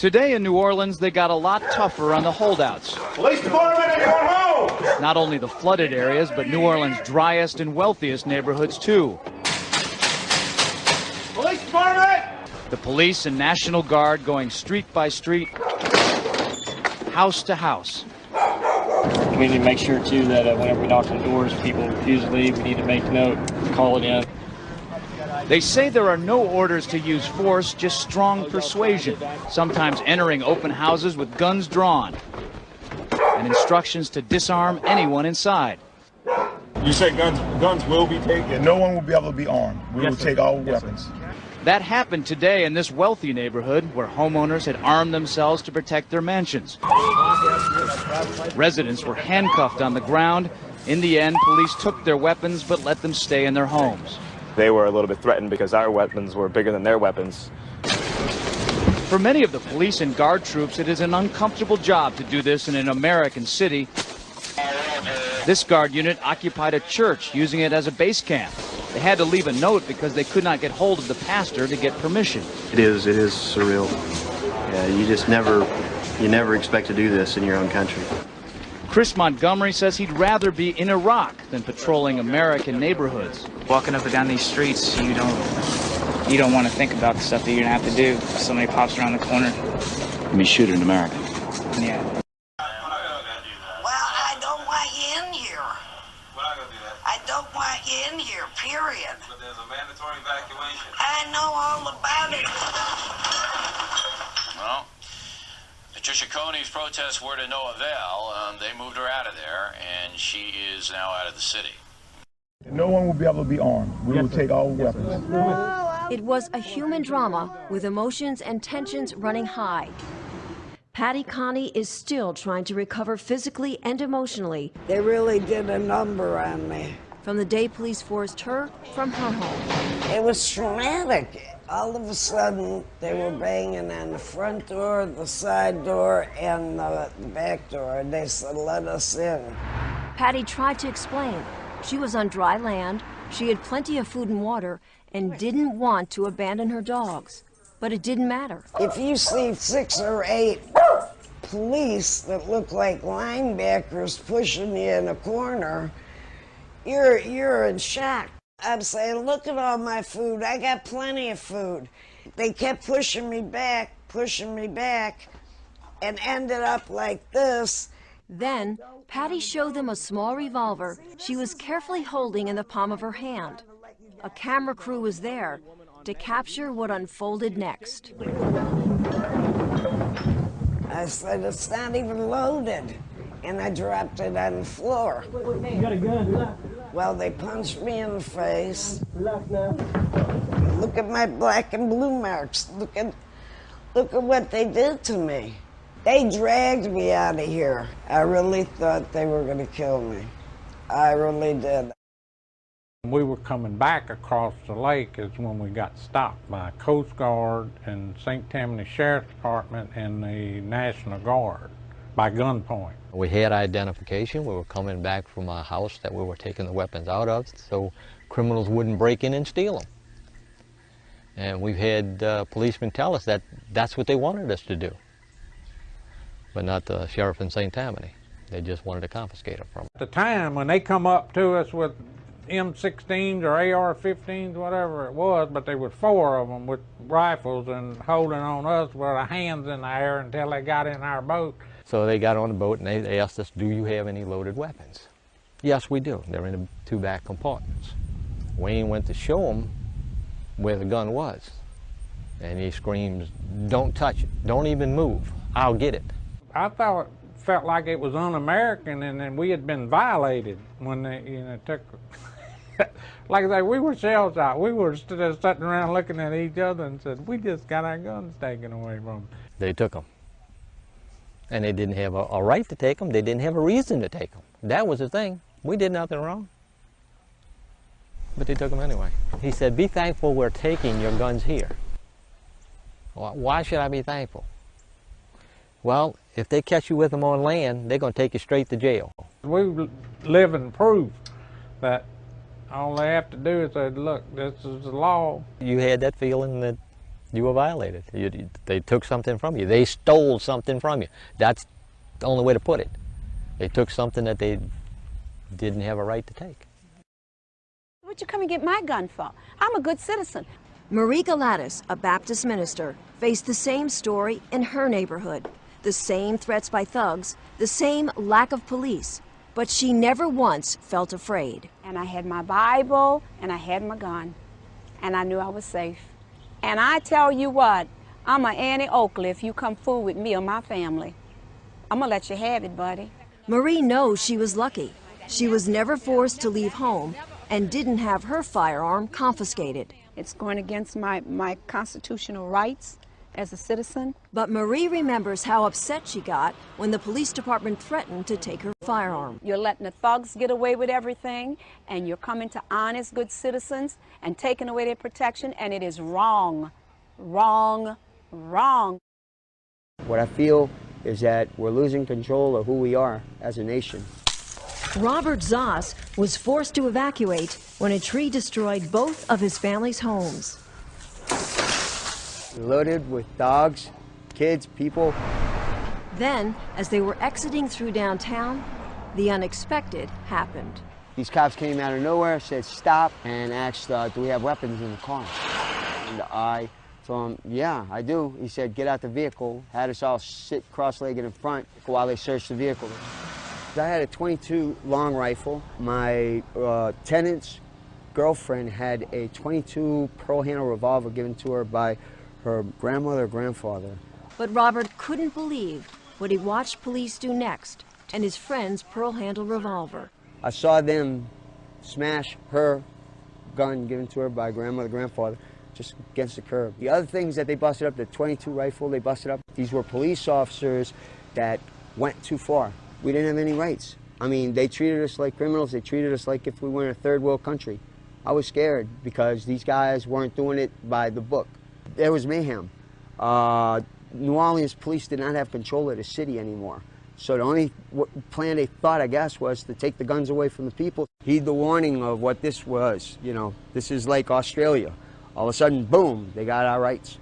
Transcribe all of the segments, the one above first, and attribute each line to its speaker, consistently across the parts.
Speaker 1: Today in New Orleans, they got a lot tougher on the holdouts.
Speaker 2: Police department, anyone home?
Speaker 1: Not only the flooded areas, but New Orleans' driest and wealthiest neighborhoods, too.
Speaker 2: Police department!
Speaker 1: The police and National Guard going street by street, house to house.
Speaker 3: We need to make sure, too, that whenever we knock on doors, people refuse to leave. We need to make note, call it in.
Speaker 1: They say there are no orders to use force, just strong persuasion, sometimes entering open houses with guns drawn, and instructions to disarm anyone inside.
Speaker 2: You say guns will be taken?
Speaker 4: No one will be able to be armed. We will take all weapons.
Speaker 1: That happened today in this wealthy neighborhood where homeowners had armed themselves to protect their mansions. Residents were handcuffed on the ground. In the end, police took their weapons but let them stay in their homes.
Speaker 5: They were a little bit threatened because our weapons were bigger than their weapons.
Speaker 1: For many of the police and guard troops, it is an uncomfortable job to do this in an American city. This guard unit occupied a church, using it as a base camp. They had to leave a note because they could not get hold of the pastor to get permission.
Speaker 6: It is surreal. Yeah, you never expect to do this in your own country.
Speaker 1: Chris Montgomery says he'd rather be in Iraq than patrolling American neighborhoods.
Speaker 7: Walking up and down these streets, you don't want to think about the stuff that you're gonna have to do if somebody pops around the corner.
Speaker 8: Be shooting in America.
Speaker 7: Yeah.
Speaker 9: Well, I don't want you in here.
Speaker 2: We're not going to do that.
Speaker 9: I don't want you in here, period.
Speaker 2: But there's a mandatory evacuation.
Speaker 9: I know all about it.
Speaker 10: Well, Patricia Coney's protests were to no avail. They moved her out of there, and she is now out of the city.
Speaker 4: No one will be able to be armed. We will take all weapons.
Speaker 11: It was a human drama with emotions and tensions running high. Patty Coney is still trying to recover physically and emotionally.
Speaker 9: They really did a number on me.
Speaker 11: From the day police forced her from her home.
Speaker 9: It was traumatic. All of a sudden, they were banging on the front door, the side door, and the back door. And they said, let us in.
Speaker 11: Patty tried to explain. She was on dry land, she had plenty of food and water, and didn't want to abandon her dogs. But it didn't matter.
Speaker 9: If you see 6 or 8 police that look like linebackers pushing you in a corner, you're in shock. I'm saying, look at all my food. I got plenty of food. They kept pushing me back, and ended up like this.
Speaker 11: Then, Patty showed them a small revolver she was carefully holding in the palm of her hand. A camera crew was there to capture what unfolded next.
Speaker 9: I said, it's not even loaded. And I dropped it on the floor.
Speaker 3: You got a gun?
Speaker 9: Well, they punched me in the face. Look at my black and blue marks. Look at what they did to me. They dragged me out of here. I really thought they were going to kill me. I really did.
Speaker 12: We were coming back across the lake is when we got stopped by Coast Guard and St. Tammany Sheriff's Department and the National Guard by gunpoint.
Speaker 13: We had identification. We were coming back from a house that we were taking the weapons out of so criminals wouldn't break in and steal them. And we've had policemen tell us that that's what they wanted us to do, but not the sheriff in St. Tammany. They just wanted to confiscate them from us.
Speaker 12: At the time when they come up to us with M16s or AR-15s, whatever it was, but there was 4 of them with rifles and holding on us with our hands in the air until they got in our boat.
Speaker 13: So they got on the boat and they asked us, do you have any loaded weapons? Yes, we do. They're in the 2 back compartments. Wayne went to show him where the gun was. And he screams, don't touch it. Don't even move. I'll get it.
Speaker 12: I felt like it was un-American and then we had been violated when they took... Like I say, we were shell-shocked. We were just sitting around looking at each other and said, we just got our guns taken away from them.
Speaker 13: They took them. And they didn't have a right to take them. They didn't have a reason to take them. That was the thing. We did nothing wrong. But they took them anyway. He said, be thankful we're taking your guns here. Why should I be thankful? Well, if they catch you with them on land, they're going to take you straight to jail.
Speaker 12: We live in proof that all they have to do is say, look, this is the law.
Speaker 13: You had that feeling that You were violated. They took something from you. They stole something from you. That's the only way to put it. They took something that they didn't have a right to take.
Speaker 14: What'd you come and get my gun for? I'm a good citizen.
Speaker 11: Marie Galatis, a Baptist minister, faced the same story in her neighborhood. The same threats by thugs, the same lack of police. But she never once felt afraid.
Speaker 14: And I had my Bible, and I had my gun, and I knew I was safe. And I tell you what, I'm a Annie Oakley if you come fool with me or my family. I'm gonna let you have it, buddy.
Speaker 11: Marie knows she was lucky. She was never forced to leave home and didn't have her firearm confiscated.
Speaker 14: It's going against my constitutional rights as a citizen.
Speaker 11: But Marie remembers how upset she got when the police department threatened to take her firearm.
Speaker 14: You're letting the thugs get away with everything, and you're coming to honest, good citizens and taking away their protection, and it is wrong, wrong, wrong.
Speaker 15: What I feel is that we're losing control of who we are as a nation.
Speaker 11: Robert Zoss was forced to evacuate when a tree destroyed both of his family's homes.
Speaker 15: Loaded with dogs, kids, people.
Speaker 11: Then, as they were exiting through downtown, the unexpected happened.
Speaker 15: These cops came out of nowhere, said stop, and asked, do we have weapons in the car? And I told him, yeah, I do. He said, get out the vehicle, had us all sit cross-legged in front while they searched the vehicle. I had a .22 long rifle. My tenant's girlfriend had a .22 pearl handle revolver given to her by her grandmother or grandfather.
Speaker 11: But Robert couldn't believe what he watched police do next and his friend's pearl handle revolver.
Speaker 15: I saw them smash her gun given to her by grandmother, grandfather, just against the curb. The other things that they busted up, the .22 rifle they busted up, these were police officers that went too far. We didn't have any rights. I mean, they treated us like criminals. They treated us like if we were in a third world country. I was scared because these guys weren't doing it by the book. There was mayhem. New Orleans police did not have control of the city anymore. So the only plan they thought, I guess, was to take the guns away from the people. Heed the warning of what this was. You know, this is like Australia. All of a sudden, boom, they got our rights.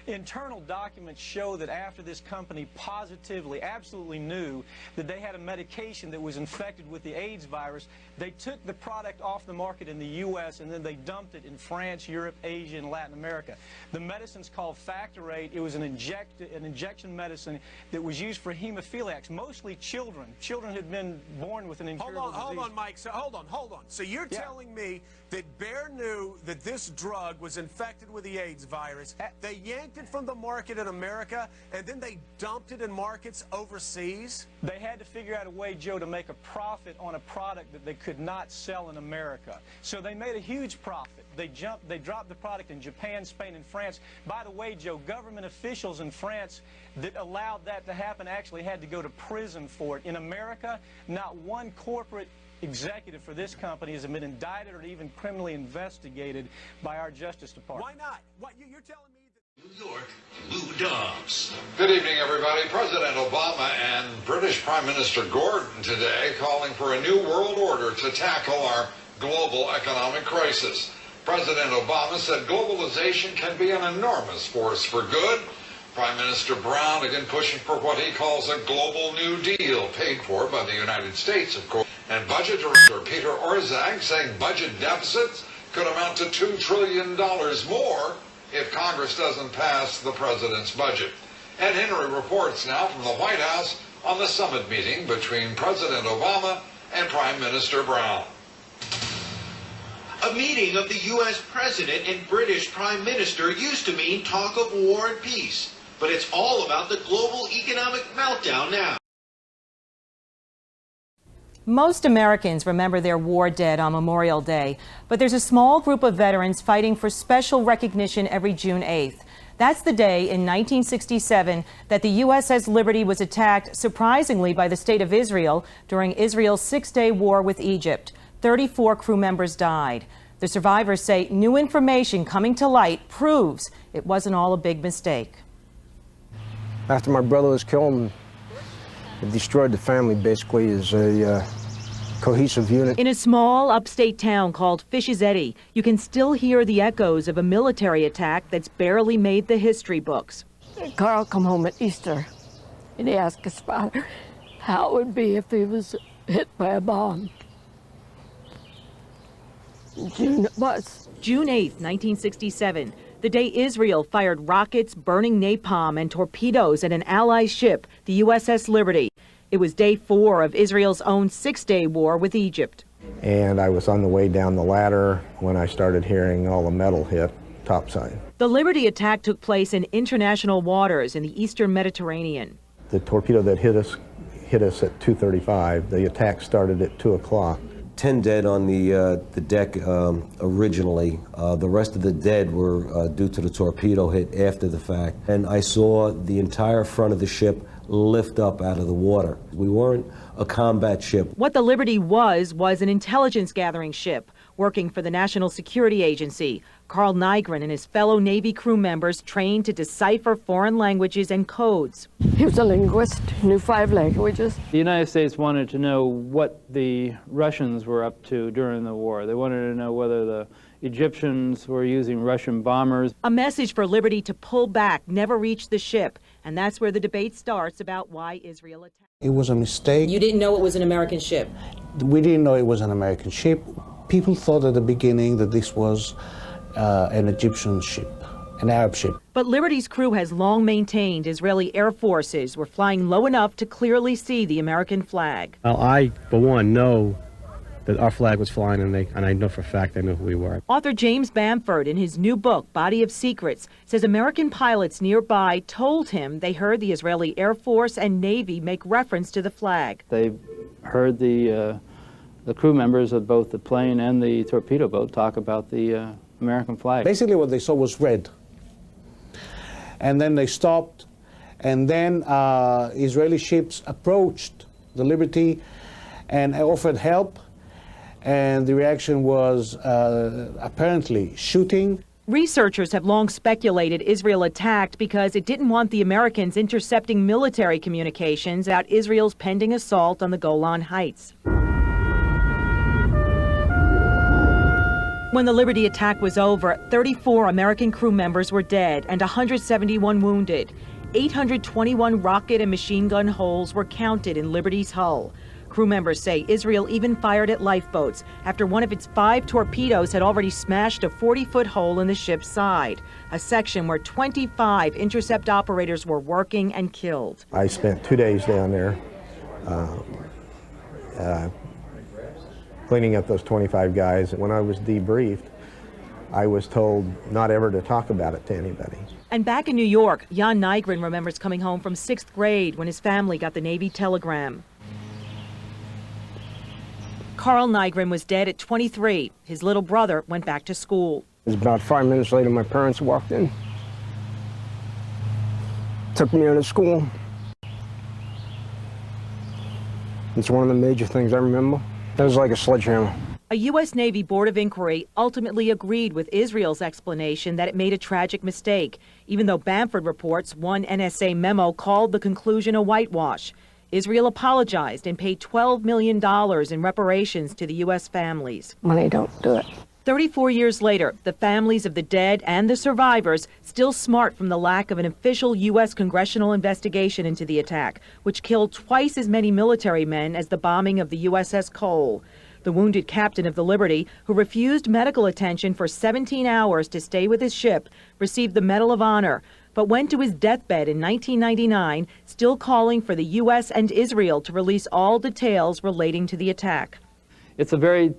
Speaker 16: Internal documents show that after this company positively, absolutely knew that they had a medication that was infected with the AIDS virus, they took the product off the market in the U.S. and then they dumped it in France, Europe, Asia, and Latin America. The medicine's called Factor 8. It was an injection medicine that was used for hemophiliacs, mostly children. Children had been born with an incurable disease.
Speaker 17: Hold on, Mike. So, hold on. So you're telling me that Bayer knew that this drug was infected with the AIDS virus. They yanked it from the market in America, and then they dumped it in markets overseas?
Speaker 16: They had to figure out a way, Joe, to make a profit on a product that they could not sell in America. So they made a huge profit. They dropped the product in Japan, Spain, and France. By the way, Joe, government officials in France that allowed that to happen actually had to go to prison for it. In America, not one corporate executive for this company has been indicted or even criminally investigated by our Justice Department.
Speaker 17: Why not? You're telling me
Speaker 10: New York, blue dogs.
Speaker 18: Good evening, everybody. President Obama and British Prime Minister Gordon today calling for a new world order to tackle our global economic crisis. President Obama said globalization can be an enormous force for good. Prime Minister Brown again pushing for what he calls a global New Deal, paid for by the United States, of course. And Budget Director Peter Orszag saying budget deficits could amount to $2 trillion more if Congress doesn't pass the president's budget. Ed Henry reports now from the White House on the summit meeting between President Obama and Prime Minister Brown.
Speaker 10: A meeting of the U.S. President and British Prime Minister used to mean talk of war and peace, but it's all about the global economic meltdown now.
Speaker 19: Most Americans remember their war dead on Memorial Day, but there's a small group of veterans fighting for special recognition every June 8th. That's the day in 1967 that the USS Liberty was attacked, surprisingly, by the State of Israel during Israel's six-day war with Egypt. 34 crew members died. The survivors say new information coming to light proves it wasn't all a big mistake.
Speaker 20: After my brother was killed, it destroyed the family, basically, as cohesive unit.
Speaker 19: In a small upstate town called Fish's Eddy, you can still hear the echoes of a military attack that's barely made the history books.
Speaker 21: Carl come home at Easter, and he asked his father how it would be if he was hit by a bomb. June it was.
Speaker 19: June 8th, 1967, the day Israel fired rockets, burning napalm, and torpedoes at an Allied ship, the USS Liberty. It was day 4 of Israel's own 6-day war with Egypt.
Speaker 22: And I was on the way down the ladder when I started hearing all the metal hit topside.
Speaker 19: The Liberty attack took place in international waters in the eastern Mediterranean.
Speaker 22: The torpedo that hit us at 2:35. The attack started at 2 o'clock.
Speaker 23: 10 dead on the deck originally. The rest of the dead were due to the torpedo hit after the fact. And I saw the entire front of the ship lift up out of the water. We weren't a combat ship.
Speaker 19: What the Liberty was an intelligence gathering ship working for the National Security Agency. Carl Nygren and his fellow Navy crew members trained to decipher foreign languages and codes.
Speaker 21: He was a linguist, knew 5 languages.
Speaker 24: The United States wanted to know what the Russians were up to during the war. They wanted to know whether the Egyptians were using Russian bombers.
Speaker 19: A message for Liberty to pull back never reached the ship, and that's where the debate starts about why Israel attacked.
Speaker 20: It was a mistake.
Speaker 19: You didn't know it was an American ship?
Speaker 20: We didn't know it was an American ship. People thought at the beginning that this was an Egyptian ship, an Arab ship.
Speaker 19: But Liberty's crew has long maintained Israeli air forces were flying low enough to clearly see the American flag.
Speaker 25: Well, I, for one, know that our flag was flying, and I know for a fact they knew who we were.
Speaker 19: Author James Bamford, in his new book, Body of Secrets, says American pilots nearby told him they heard the Israeli Air Force and Navy make reference to the flag.
Speaker 24: They heard the crew members of both the plane and the torpedo boat talk about the American flag.
Speaker 20: Basically what they saw was red. And then they stopped, and then Israeli ships approached the Liberty and offered help. And the reaction was apparently shooting.
Speaker 19: Researchers have long speculated Israel attacked because it didn't want the Americans intercepting military communications about Israel's pending assault on the Golan Heights. When the Liberty attack was over, 34 American crew members were dead and 171 wounded. 821 rocket and machine gun holes were counted in Liberty's hull. Crew members say Israel even fired at lifeboats after one of its 5 torpedoes had already smashed a 40-foot hole in the ship's side, a section where 25 intercept operators were working and killed.
Speaker 22: I spent 2 days down there cleaning up those 25 guys. When I was debriefed, I was told not ever to talk about it to anybody.
Speaker 19: And back in New York, Jan Nygren remembers coming home from 6th grade when his family got the Navy telegram. Carl Nygren was dead at 23. His little brother went back to school.
Speaker 20: It was about 5 minutes later, my parents walked in, took me out of school. It's one of the major things I remember. It was like a sledgehammer.
Speaker 19: A U.S. Navy Board of Inquiry ultimately agreed with Israel's explanation that it made a tragic mistake, even though Bamford reports one NSA memo called the conclusion a whitewash. Israel apologized and paid $12 million in reparations to the U.S. families.
Speaker 21: Money don't do it.
Speaker 19: 34 years later, the families of the dead and the survivors still smart from the lack of an official U.S. congressional investigation into the attack, which killed twice as many military men as the bombing of the USS Cole. The wounded captain of the Liberty, who refused medical attention for 17 hours to stay with his ship, received the Medal of Honor, but went to his deathbed in 1999, still calling for the U.S. and Israel to release all details relating to the attack.
Speaker 24: It's a very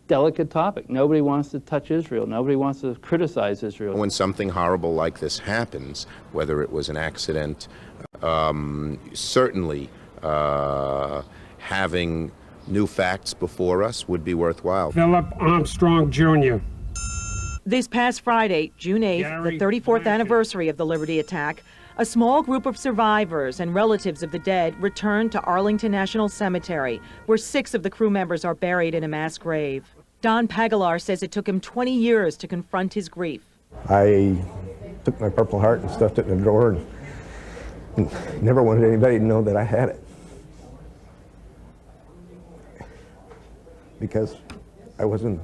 Speaker 24: delicate topic. Nobody wants to touch Israel. Nobody wants to criticize Israel.
Speaker 26: When something horrible like this happens, whether it was an accident, certainly having new facts before us would be worthwhile.
Speaker 27: Philip Armstrong, Jr.
Speaker 19: This past Friday, June 8th, the 34th anniversary of the Liberty attack, a small group of survivors and relatives of the dead returned to Arlington National Cemetery, where 6 of the crew members are buried in a mass grave. Don Pagalar says it took him 20 years to confront his grief.
Speaker 22: I took my Purple Heart and stuffed it in a drawer and never wanted anybody to know that I had it. because I wasn't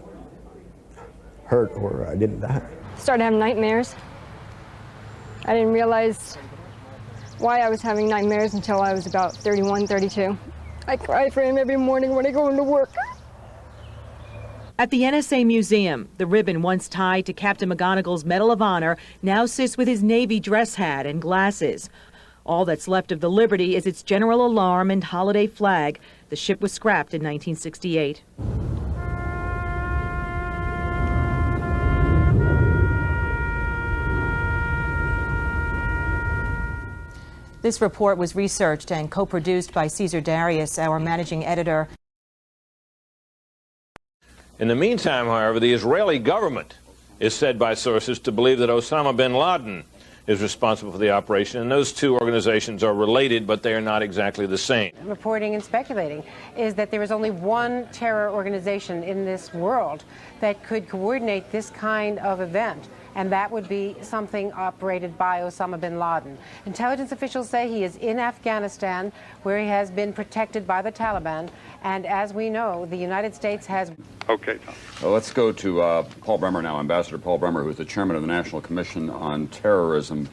Speaker 22: hurt or I didn't die.
Speaker 1: Started having nightmares. I didn't realize why I was having nightmares until I was about 31, 32. I cry for him every morning when I go into work.
Speaker 19: At the NSA Museum, the ribbon once tied to Captain McGonagall's Medal of Honor now sits with his Navy dress hat and glasses. All that's left of the Liberty is its general alarm and holiday flag. The ship was scrapped in 1968. This report was researched and co-produced by Caesar Darius, our managing editor.
Speaker 2: In the meantime, however, the Israeli government is said by sources to believe that Osama bin Laden is responsible for the operation, and those two organizations are related, but they are not exactly the same.
Speaker 4: Reporting and speculating is that there is only one terror organization in this world that could coordinate this kind of event, and that would be something operated by Osama bin Laden. Intelligence officials say he is in Afghanistan, where he has been protected by the Taliban, and as we know, the United States has...
Speaker 5: Okay, Tom. Well, let's go to Paul Bremer now, Ambassador Paul Bremer, who's the chairman of the National Commission on Terrorism.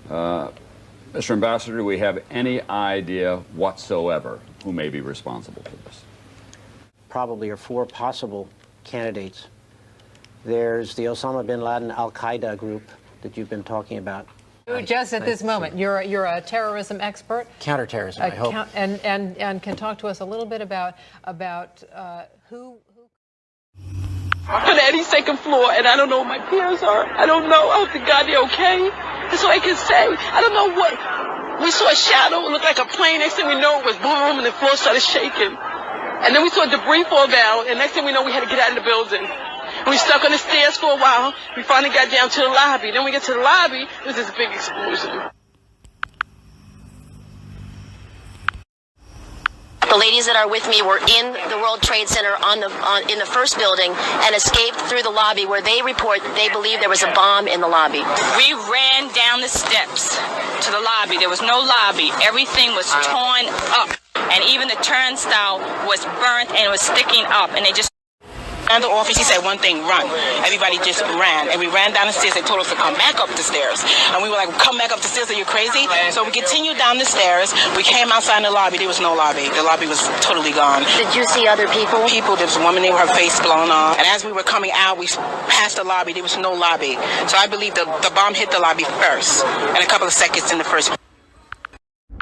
Speaker 5: Mr. Ambassador, do we have any idea whatsoever who may be responsible for this?
Speaker 6: Probably are four possible candidates. There's the Osama bin Laden al-Qaeda group that you've been talking about.
Speaker 7: Just at this moment, you're a terrorism expert.
Speaker 6: Counterterrorism, I hope.
Speaker 7: And can talk to us a little bit about who.
Speaker 8: I'm on the 82nd floor, and I don't know what my peers are. I don't know. I hope to God they're okay. That's all I can say. I don't know what. We saw a shadow. It looked like a plane. Next thing we know, it was boom, and the floor started shaking. And then we saw debris fall down, and next thing we know, we had to get out of the building. We stuck on the stairs for a while. We finally got down to the lobby. Then we get to the lobby, there was this big explosion.
Speaker 28: The ladies that are with me were in the World Trade Center in the first building and escaped through the lobby, where they report that they believe there was a bomb in the lobby.
Speaker 29: We ran down the steps to the lobby. There was no lobby. Everything was torn up, and even the turnstile was burnt and it was sticking up, and they just...
Speaker 8: In the office, he said one thing, run. Everybody just ran. And we ran down the stairs. They told us to come back up the stairs. And we were like, come back up the stairs, are you crazy? So we continued down the stairs. We came outside the lobby. There was no lobby. The lobby was totally gone.
Speaker 28: Did you see other people?
Speaker 8: People. There was a woman there with her face blown off. And as we were coming out, we passed the lobby. There was no lobby. So I believe the bomb hit the lobby first. And a couple of seconds in the first.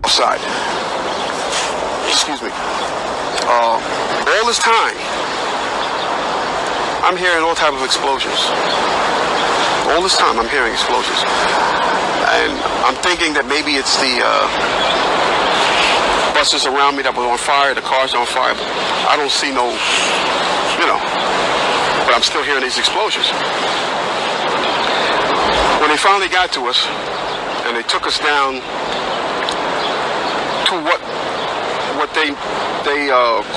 Speaker 30: Outside. Excuse me. All this time, I'm hearing all type of explosions. All this time I'm hearing explosions. And I'm thinking that maybe it's the buses around me that were on fire, the cars on fire. But I don't see no, but I'm still hearing these explosions. When they finally got to us, and they took us down to what they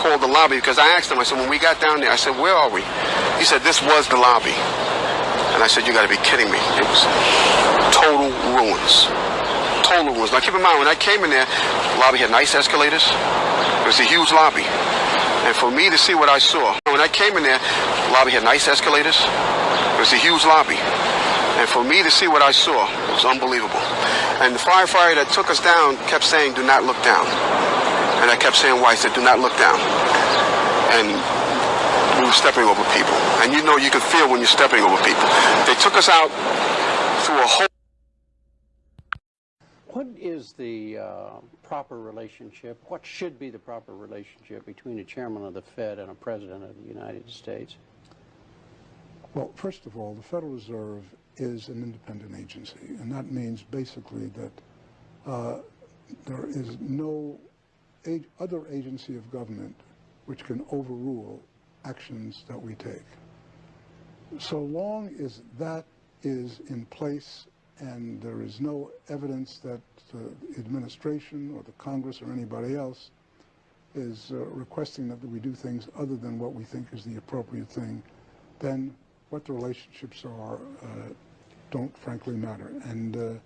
Speaker 30: called the lobby, because I asked them, I said, when we got down there, I said, where are we? He said, this was the lobby. And I said, you got to be kidding me. It was total ruins. Total ruins. Now keep in mind, when I came in there, the lobby had nice escalators. It was a huge lobby. And for me to see what I saw, when I came in there, the lobby had nice escalators. It was a huge lobby. And for me to see what I saw, it was unbelievable. And the firefighter that took us down kept saying, do not look down. And I kept saying, why? He said, do not look down. And we were stepping over people. And you know, you can feel when you're stepping over people. They took us out through a whole...
Speaker 31: What is the proper relationship, what should be the proper relationship between a chairman of the Fed and a president of the United States?
Speaker 32: Well, first of all, the Federal Reserve is an independent agency, and that means basically that there is no other agency of government which can overrule actions that we take. So long as that is in place and there is no evidence that the administration or the Congress or anybody else is requesting that we do things other than what we think is the appropriate thing, then what the relationships are don't frankly matter. And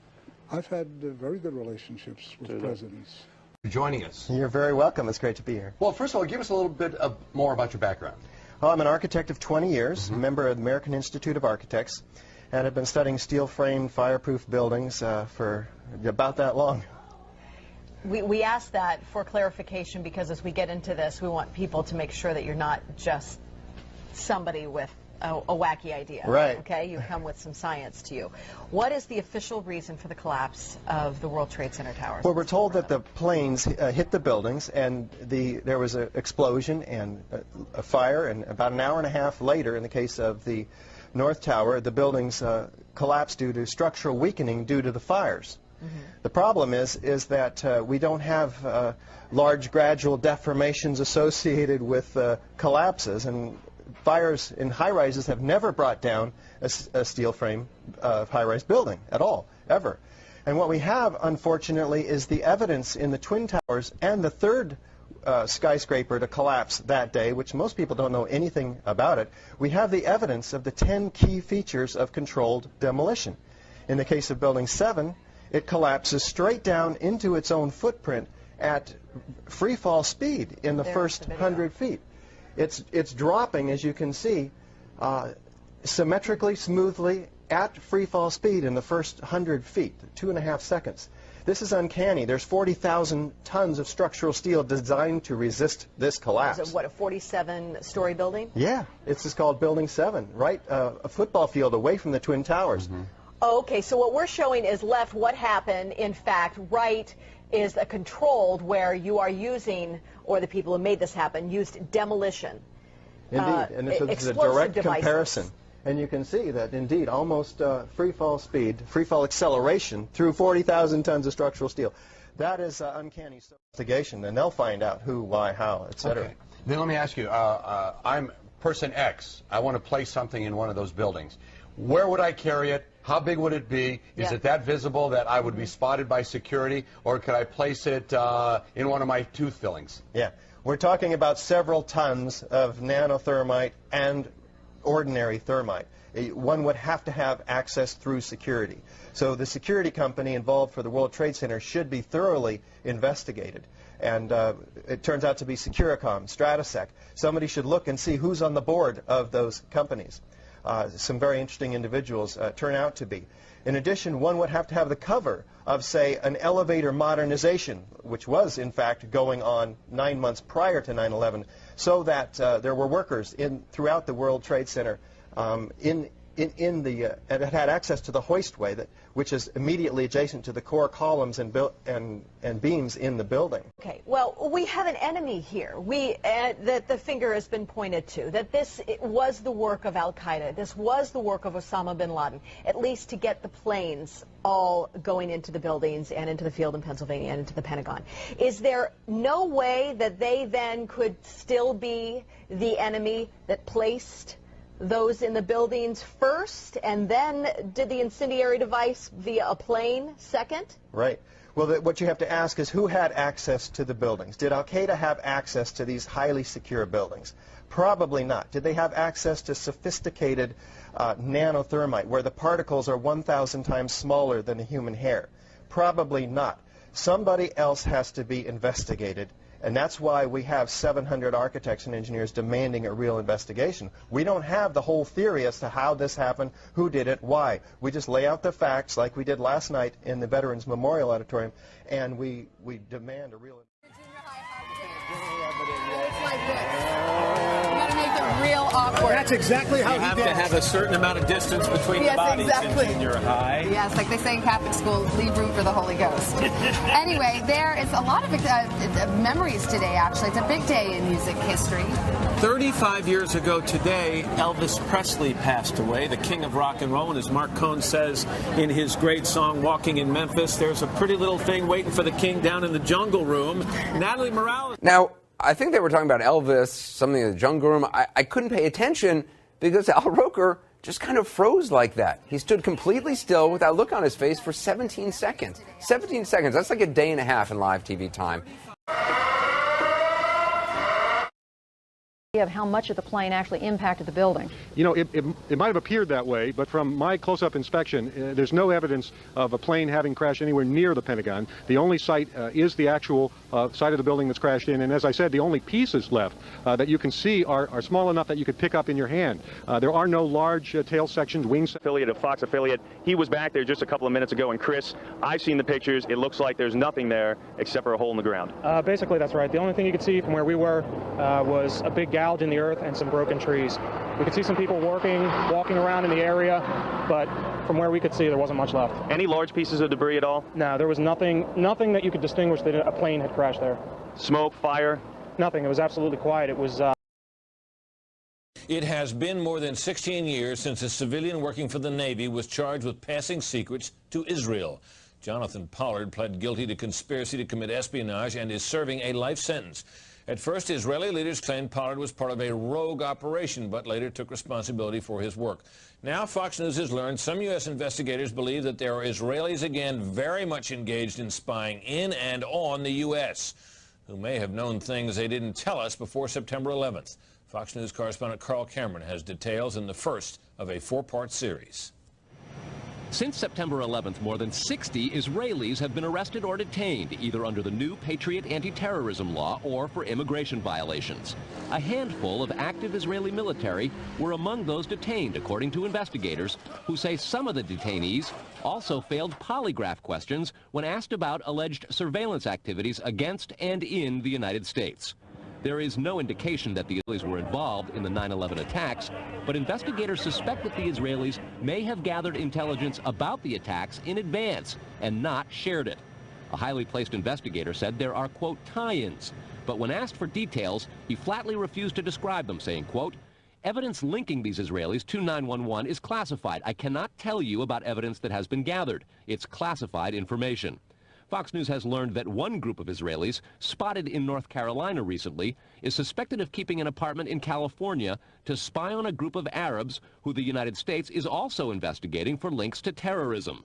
Speaker 32: I've had very good relationships with presidents.
Speaker 33: For joining us.
Speaker 34: You're very welcome. It's great to be here.
Speaker 33: Well, first of all, give us a little bit more about your background.
Speaker 3: Well, I'm an architect of 20 years, a member of the American Institute of Architects, and have been studying steel-framed, fireproof buildings for about that long.
Speaker 9: We ask that for clarification because as we get into this, we want people to make sure that you're not just somebody with a wacky idea.
Speaker 3: Right.
Speaker 9: Okay, you come with some science to you. What is the official reason for the collapse of the World Trade Center towers?
Speaker 3: Well, we're told that the planes hit the buildings and there was an explosion and a fire, and about an hour and a half later, in the case of the North Tower, the buildings collapsed due to structural weakening due to the fires. The problem is that we don't have large gradual deformations associated with collapses, and fires in high-rises have never brought down a steel frame high-rise building at all, ever. And what we have, unfortunately, is the evidence in the Twin Towers and the third skyscraper to collapse that day, which most people don't know anything about it. We have the evidence of the 10 key features of controlled demolition. In the case of Building 7, it collapses straight down into its own footprint at free fall speed in the first 100 feet. It's dropping, as you can see, symmetrically, smoothly, at free fall speed in the first 100 feet, 2.5 seconds. This is uncanny. There's 40,000 tons of structural steel designed to resist this collapse.
Speaker 9: Is it, what, a 47-story building?
Speaker 3: Yeah, it's just called Building 7, right a football field away from the Twin Towers.
Speaker 9: Okay, so what we're showing is left what happened. In fact, right is a controlled where you are using, or the people who made this happen, used demolition.
Speaker 3: Indeed, and it's a direct comparison. And you can see that, indeed, almost free fall speed, free fall acceleration through 40,000 tons of structural steel. That is uncanny investigation, and they'll find out who, why, how, etc.
Speaker 10: Okay. Then let me ask you, I'm person X. I want to place something in one of those buildings. Where would I carry it? How big would it be? Is it that visible that I would be spotted by security, or could I place it in one of my tooth fillings?
Speaker 3: Yeah, we're talking about several tons of nanothermite and ordinary thermite. One would have to have access through security. So the security company involved for the World Trade Center should be thoroughly investigated. And it turns out to be Securicom, Stratosec. Somebody should look and see who's on the board of those companies. Some very interesting individuals turn out to be. In addition, one would have to have the cover of, say, an elevator modernization, which was, in fact, going on 9 months prior to 9/11, so that there were workers throughout the World Trade Center and had access to the hoistway, which is immediately adjacent to the core columns and beams in the building.
Speaker 9: Okay, well, we have an enemy here. That the finger has been pointed to, that this was the work of al-Qaeda. This was the work of Osama bin Laden, at least to get the planes all going into the buildings and into the field in Pennsylvania and into the Pentagon. Is there no way that they then could still be the enemy that placed those in the buildings first and then did the incendiary device via a plane second?
Speaker 3: Right. Well, what you have to ask is who had access to the buildings? Did al-Qaeda have access to these highly secure buildings? Probably not. Did they have access to sophisticated nanothermite where the particles are 1,000 times smaller than a human hair? Probably not. Somebody else has to be investigated. And that's why we have 700 architects and engineers demanding a real investigation. We don't have the whole theory as to how this happened, who did it, why. We just lay out the facts like we did last night in the Veterans Memorial Auditorium, and we demand a real
Speaker 21: It's like this. You gotta make it real awkward.
Speaker 11: That's exactly how
Speaker 12: you have to have a certain amount of distance between the bodies
Speaker 21: exactly.
Speaker 12: in junior high.
Speaker 21: Yes, like they say in Catholic school, leave room for the Holy Ghost. Anyway, there is a lot of memories today, actually. It's a big day in music history.
Speaker 12: 35 years ago today, Elvis Presley passed away, the king of rock and roll. And as Mark Cohn says in his great song, Walking in Memphis, there's a pretty little thing waiting for the king down in the jungle room. Natalie Morales.
Speaker 13: Now, I think they were talking about Elvis, something in the jungle room. I couldn't pay attention because Al Roker just kind of froze like that. He stood completely still without a look on his face for 17 seconds. 17 seconds. That's like a day and a half in live TV time.
Speaker 11: idea of how much of the plane actually impacted the building?
Speaker 14: You know, it might have appeared that way, but from my close-up inspection, there's no evidence of a plane having crashed anywhere near the Pentagon. The only site is the actual site of the building that's crashed in, and as I said, the only pieces left that you can see are small enough that you could pick up in your hand. There are no large tail sections, wings.
Speaker 15: Affiliate of Fox affiliate, he was back there just a couple of minutes ago, and Chris, I've seen the pictures. It looks like there's nothing there except for a hole in the ground.
Speaker 16: Basically, that's right. The only thing you could see from where we were was a big gouge in the earth and some broken trees. We could see some people walking around in the area, but from where we could see, there wasn't much left.
Speaker 15: Any large pieces of debris at all?
Speaker 16: No, there was nothing that you could distinguish that a plane had crashed there.
Speaker 15: Smoke, fire?
Speaker 16: Nothing. It was absolutely quiet. It was.
Speaker 2: It has been more than 16 years since a civilian working for the Navy was charged with passing secrets to Israel. Jonathan Pollard pled guilty to conspiracy to commit espionage and is serving a life sentence. At first, Israeli leaders claimed Pollard was part of a rogue operation, but later took responsibility for his work. Now, Fox News has learned some U.S. investigators believe that there are Israelis again very much engaged in spying in and on the U.S., who may have known things they didn't tell us before September 11th. Fox News correspondent Carl Cameron has details in the first of a four-part series.
Speaker 17: Since September 11th, more than 60 Israelis have been arrested or detained, either under the new Patriot anti-terrorism law or for immigration violations. A handful of active Israeli military were among those detained, according to investigators, who say some of the detainees also failed polygraph questions when asked about alleged surveillance activities against and in the United States. There is no indication that the Israelis were involved in the 9/11 attacks, but investigators suspect that the Israelis may have gathered intelligence about the attacks in advance and not shared it. A highly placed investigator said there are, quote, tie-ins, but when asked for details, he flatly refused to describe them, saying, quote, evidence linking these Israelis to 9/11 is classified. I cannot tell you about evidence that has been gathered. It's classified information. Fox News has learned that one group of Israelis, spotted in North Carolina recently, is suspected of keeping an apartment in California to spy on a group of Arabs who the United States is also investigating for links to terrorism.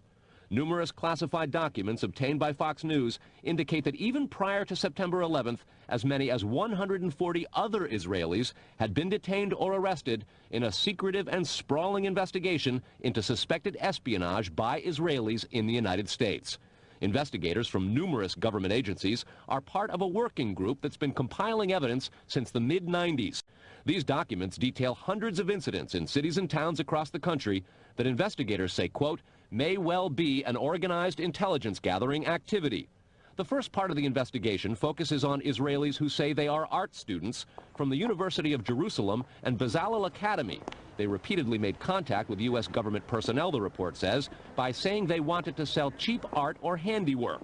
Speaker 17: Numerous classified documents obtained by Fox News indicate that even prior to September 11th, as many as 140 other Israelis had been detained or arrested in a secretive and sprawling investigation into suspected espionage by Israelis in the United States. Investigators from numerous government agencies are part of a working group that's been compiling evidence since the mid-90s. These documents detail hundreds of incidents in cities and towns across the country that investigators say, quote, may well be an organized intelligence gathering activity. The first part of the investigation focuses on Israelis who say they are art students from the University of Jerusalem and Bezalel Academy. They repeatedly made contact with U.S. government personnel, the report says, by saying they wanted to sell cheap art or handiwork.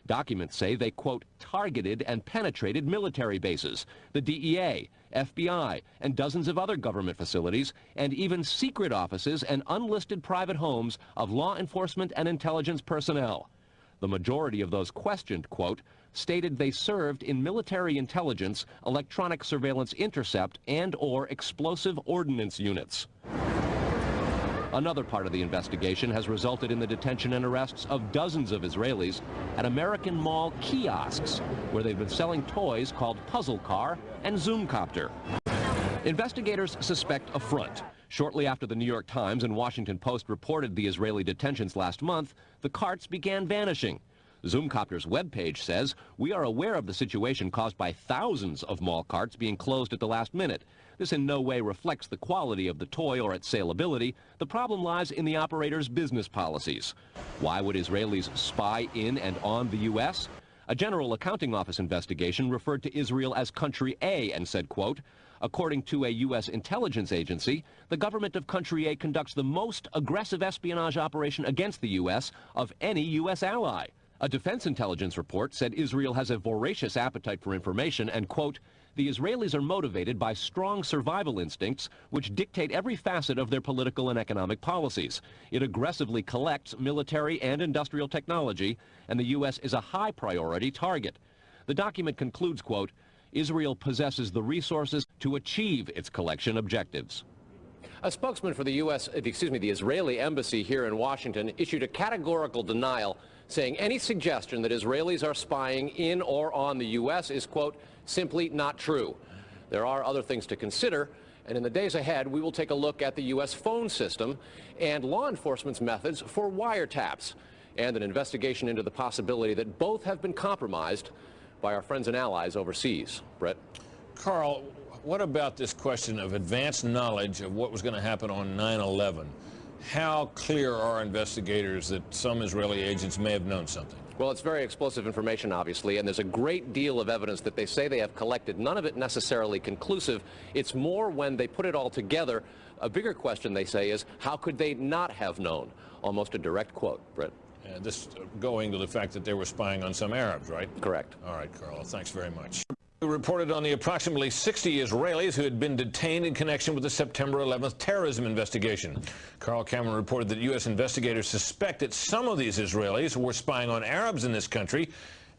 Speaker 17: Documents say they, quote, targeted and penetrated military bases, the DEA, FBI, and dozens of other government facilities, and even secret offices and unlisted private homes of law enforcement and intelligence personnel. The majority of those questioned, quote, stated they served in military intelligence, electronic surveillance intercept, and or explosive ordnance units. Another part of the investigation has resulted in the detention and arrests of dozens of Israelis at American Mall kiosks, where they've been selling toys called Puzzle Car and Zoomcopter. Investigators suspect a front. Shortly after the New York Times and Washington Post reported the Israeli detentions last month, the carts began vanishing. Zoomcopter's webpage says, we are aware of the situation caused by thousands of mall carts being closed at the last minute. This in no way reflects the quality of the toy or its saleability. The problem lies in the operator's business policies. Why would Israelis spy in and on the U.S.? A General Accounting Office investigation referred to Israel as Country A and said, quote, according to a U.S. intelligence agency, the government of Country A conducts the most aggressive espionage operation against the U.S. of any U.S. ally. A defense intelligence report said Israel has a voracious appetite for information and, quote, the Israelis are motivated by strong survival instincts which dictate every facet of their political and economic policies. It aggressively collects military and industrial technology, and the U.S. is a high priority target. The document concludes, quote, Israel possesses the resources to achieve its collection objectives.
Speaker 18: A spokesman for the the Israeli embassy here in Washington issued a categorical denial, saying any suggestion that Israelis are spying in or on the U.S. is, quote, simply not true. There are other things to consider, and in the days ahead, we will take a look at the U.S. phone system and law enforcement's methods for wiretaps, and an investigation into the possibility that both have been compromised by our friends and allies overseas. Brett?
Speaker 2: Carl, what about this question of advanced knowledge of what was going to happen on 9/11? How clear are investigators that some Israeli agents may have known something?
Speaker 18: Well, it's very explosive information, obviously, and there's a great deal of evidence that they say they have collected, none of it necessarily conclusive. It's more when they put it all together. A bigger question, they say, is how could they not have known? Almost a direct quote, Brett.
Speaker 2: This going to the fact that they were spying on some Arabs, right?
Speaker 18: Correct.
Speaker 2: All right, Carl, thanks very much. We reported on the approximately 60 Israelis who had been detained in connection with the September 11th terrorism investigation. Carl Cameron reported that U.S. investigators suspect that some of these Israelis were spying on Arabs in this country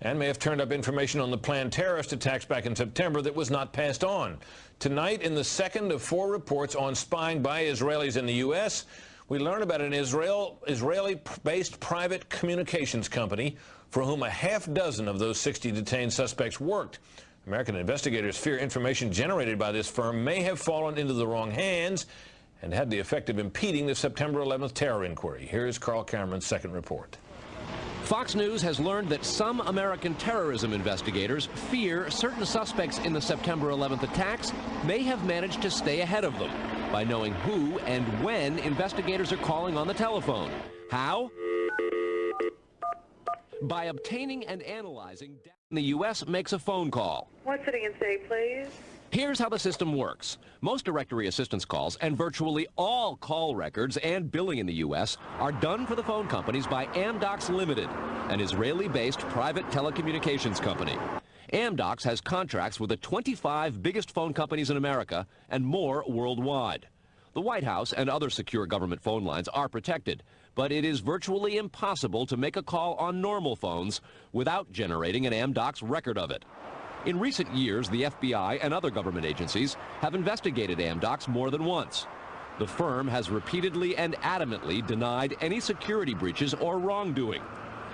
Speaker 2: and may have turned up information on the planned terrorist attacks back in September that was not passed on. Tonight, in the second of 4 reports on spying by Israelis in the U.S., we learn about an Israeli-based private communications company for whom a half-dozen of those 60 detained suspects worked. American investigators fear information generated by this firm may have fallen into the wrong hands and had the effect of impeding the September 11th terror inquiry. Here's Carl Cameron's second report.
Speaker 18: Fox News has learned that some American terrorism investigators fear certain suspects in the September 11th attacks may have managed to stay ahead of them by knowing who and when investigators are calling on the telephone. How? By obtaining and analyzing data the U.S. makes a phone call.
Speaker 1: What city and state, please?
Speaker 18: Here's how the system works. Most directory assistance calls and virtually all call records and billing in the U.S. are done for the phone companies by Amdocs Limited, an Israeli-based private telecommunications company. Amdocs has contracts with the 25 biggest phone companies in America and more worldwide. The White House and other secure government phone lines are protected, but it is virtually impossible to make a call on normal phones without generating an Amdocs record of it. In recent years, the FBI and other government agencies have investigated Amdocs more than once. The firm has repeatedly and adamantly denied any security breaches or wrongdoing.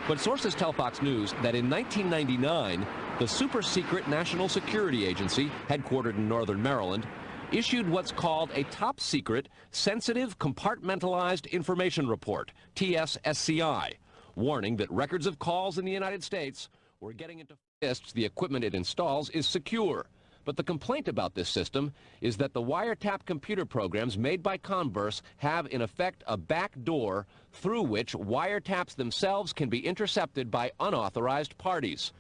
Speaker 18: But sources tell Fox News that in 1999, the super-secret National Security Agency, headquartered in northern Maryland, issued what's called a top-secret, sensitive, compartmentalized information report, TSSCI, warning that records of calls in the United States were getting into fists. The equipment it installs is secure. But the complaint about this system is that the wiretap computer programs made by Converse have, in effect, a back door through which wiretaps themselves can be intercepted by unauthorized parties.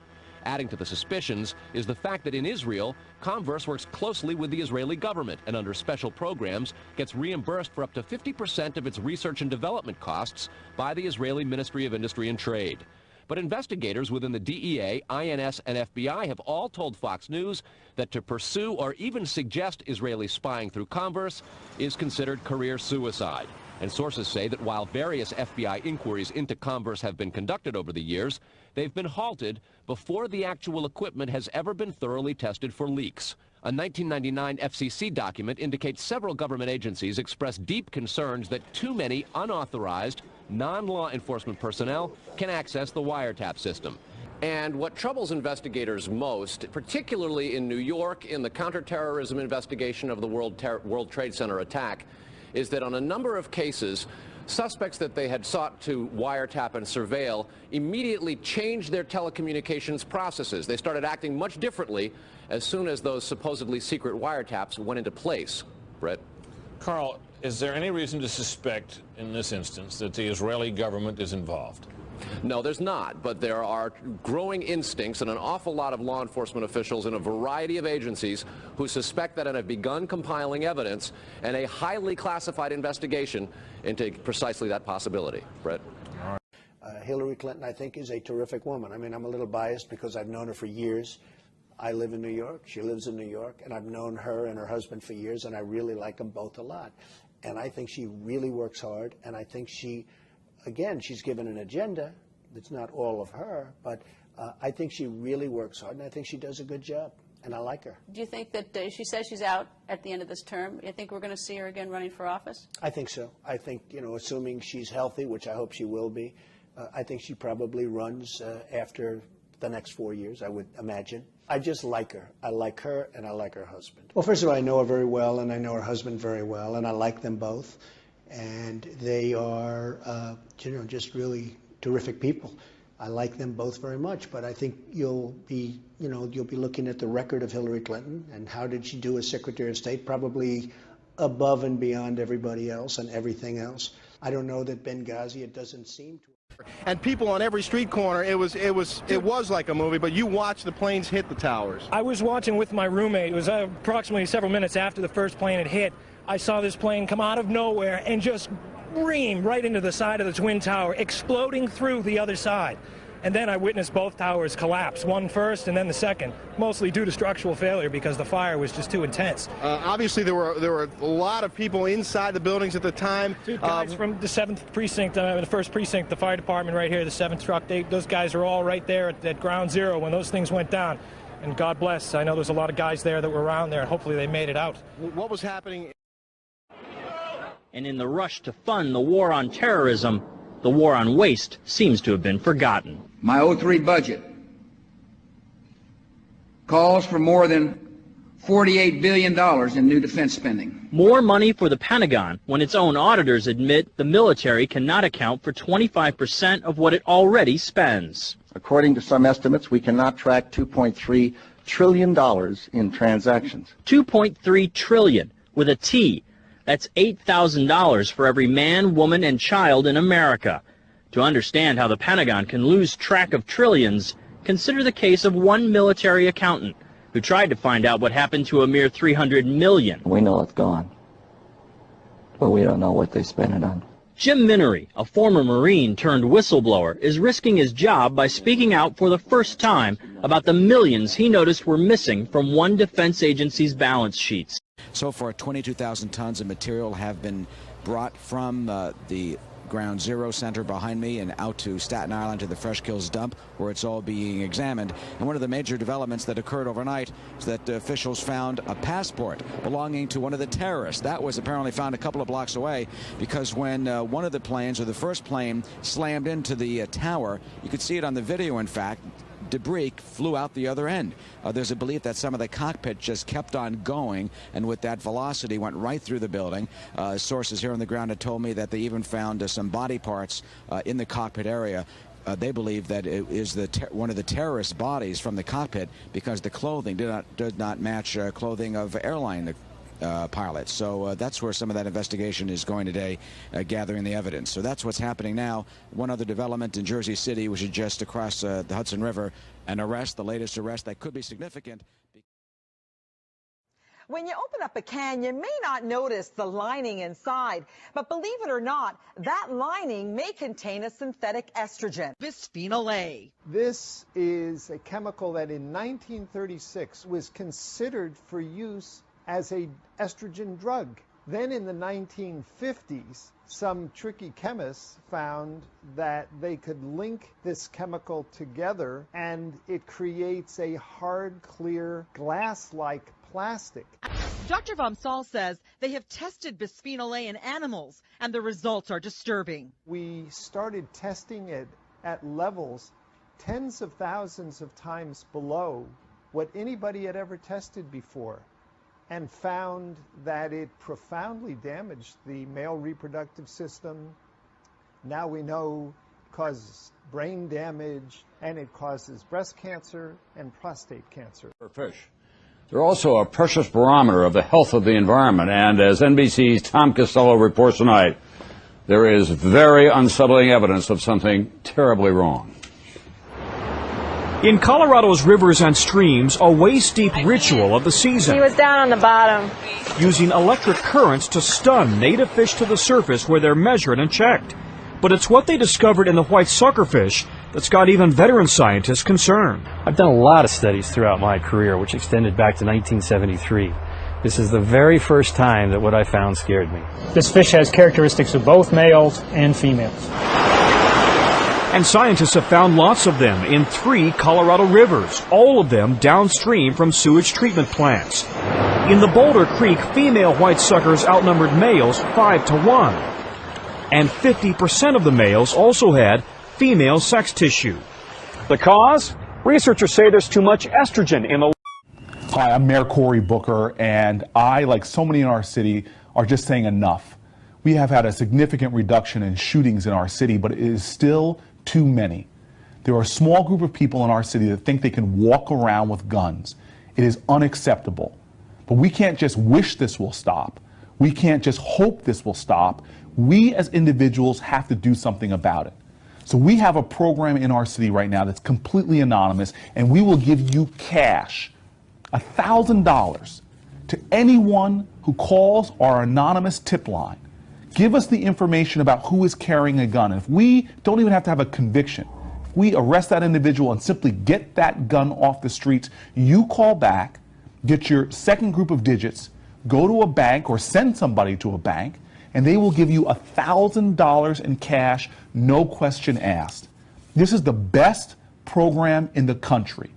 Speaker 18: Adding to the suspicions is the fact that in Israel, Converse works closely with the Israeli government and under special programs gets reimbursed for up to 50% of its research and development costs by the Israeli Ministry of Industry and Trade. But investigators within the DEA, INS, and FBI have all told Fox News that to pursue or even suggest Israeli spying through Converse is considered career suicide. And sources say that while various FBI inquiries into Converse have been conducted over the years, they've been halted before the actual equipment has ever been thoroughly tested for leaks. A 1999 FCC document indicates several government agencies expressed deep concerns that too many unauthorized, non-law enforcement personnel can access the wiretap system. And what troubles investigators most, particularly in New York in the counterterrorism investigation of the World Trade Center attack, is that on a number of cases, suspects that they had sought to wiretap and surveil immediately changed their telecommunications processes. They started acting much differently as soon as those supposedly secret wiretaps went into place. Brett?
Speaker 2: Carl, is there any reason to suspect in this instance that the Israeli government is involved?
Speaker 18: No, there's not, but there are growing instincts and an awful lot of law enforcement officials in a variety of agencies who suspect that and have begun compiling evidence and a highly classified investigation into precisely that possibility. Brett?
Speaker 31: Hillary Clinton, I think, is a terrific woman. I mean, I'm a little biased because I've known her for years. I live in New York. She lives in New York, and I've known her and her husband for years, and I really like them both a lot. And I think she really works hard, and I think she, again, she's given an agenda that's not all of her, but I think she really works hard, and I think she does a good job, and I like her.
Speaker 4: Do you think that she says she's out at the end of this term? You think we're going to see her again running for office?
Speaker 31: I think so. I think, you know, assuming she's healthy, which I hope she will be, I think she probably runs after the next 4 years, I would imagine. I just like her. I like her, and I like her husband. Well, first of all, I know her very well, and I know her husband very well, and I like them both. And they are, just really terrific people. I like them both very much, but I think you'll be looking at the record of Hillary Clinton and how did she do as Secretary of State, probably above and beyond everybody else and everything else. I don't know that Benghazi, it doesn't seem to.
Speaker 1: And people on every street corner, it was like a movie, but you watched the planes hit the towers.
Speaker 16: I was watching with my roommate. It was approximately several minutes after the first plane had hit. I saw this plane come out of nowhere and just ream right into the side of the Twin Tower, exploding through the other side. And then I witnessed both towers collapse, one first and then the second, mostly due to structural failure because the fire was just too intense.
Speaker 1: Obviously, there were a lot of people inside the buildings at the time.
Speaker 16: Two guys from the 7th Precinct, the 1st Precinct, the fire department right here, the 7th truck, those guys are all right there at ground zero when those things went down. And God bless, I know there's a lot of guys there that were around there, and hopefully they made it out.
Speaker 1: What was happening?
Speaker 5: And in the rush to fund the war on terrorism, the war on waste seems to have been forgotten.
Speaker 6: My 03 budget calls for more than $48 billion in new defense spending.
Speaker 5: More money for the Pentagon when its own auditors admit the military cannot account for 25% of what it already spends.
Speaker 7: According to some estimates, we cannot track $2.3 trillion in transactions.
Speaker 5: $2.3 trillion with a T. That's $8,000 for every man, woman, and child in America. To understand how the Pentagon can lose track of trillions, consider the case of one military accountant who tried to find out what happened to a mere $300 million.
Speaker 7: We know it's gone, but we don't know what they spent it on.
Speaker 5: Jim Minery, a former Marine turned whistleblower, is risking his job by speaking out for the first time about the millions he noticed were missing from one defense agency's balance sheets.
Speaker 19: So far, 22,000 tons of material have been brought from the Ground Zero Center behind me and out to Staten Island to the Fresh Kills dump, where it's all being examined. And one of the major developments that occurred overnight is that officials found a passport belonging to one of the terrorists. That was apparently found a couple of blocks away, because when one of the planes, or the first plane, slammed into the tower, you could see it on the video, in fact, debris flew out the other end. There's a belief that some of the cockpit just kept on going, and with that velocity went right through the building. Sources here on the ground had told me that they even found some body parts in the cockpit area. They believe that it is one of the terrorist bodies from the cockpit, because the clothing did not match clothing of airline pilots. So that's where some of that investigation is going today, gathering the evidence. So that's what's happening now. One other development in Jersey City, which is just across the Hudson River, an arrest, the latest arrest that could be significant.
Speaker 20: When you open up a can, you may not notice the lining inside, but believe it or not, that lining may contain a synthetic estrogen, bisphenol A.
Speaker 22: This is a chemical that in 1936 was considered for use as a estrogen drug. Then in the 1950s, some tricky chemists found that they could link this chemical together and it creates a hard, clear, glass-like plastic.
Speaker 20: Dr. Vom Saal says they have tested bisphenol A in animals and the results are disturbing.
Speaker 22: We started testing it at levels tens of thousands of times below what anybody had ever tested before, and found that it profoundly damaged the male reproductive system. Now we know it causes brain damage, and it causes breast cancer and prostate cancer.
Speaker 23: Fish. They're also a precious barometer of the health of the environment, and as NBC's Tom Costello reports tonight, there is very unsettling evidence of something terribly wrong.
Speaker 24: In Colorado's rivers and streams, a waist-deep ritual of the season.
Speaker 25: He was down on the bottom.
Speaker 24: Using electric currents to stun native fish to the surface where they're measured and checked. But it's what they discovered in the white suckerfish that's got even veteran scientists concerned.
Speaker 26: I've done a lot of studies throughout my career, which extended back to 1973. This is the very first time that what I found scared me.
Speaker 16: This fish has characteristics of both males and females.
Speaker 24: And scientists have found lots of them in 3 Colorado rivers, all of them downstream from sewage treatment plants. In the Boulder Creek, female white suckers outnumbered males 5-1. And 50% of the males also had female sex tissue. The cause? Researchers say there's too much estrogen in the...
Speaker 3: Hi, I'm Mayor Cory Booker, and I, like so many in our city, are just saying enough. We have had a significant reduction in shootings in our city, but it is still too many. There are a small group of people in our city that think they can walk around with guns. It is unacceptable. But we can't just wish this will stop. We can't just hope this will stop. We as individuals have to do something about it. So we have a program in our city right now that's completely anonymous, and we will give you cash, $1,000, to anyone who calls our anonymous tip line. Give us the information about who is carrying a gun. And if we don't even have to have a conviction, if we arrest that individual and simply get that gun off the streets, you call back, get your second group of digits, go to a bank or send somebody to a bank, and they will give you $1,000 in cash, no question asked. This is the best program in the country.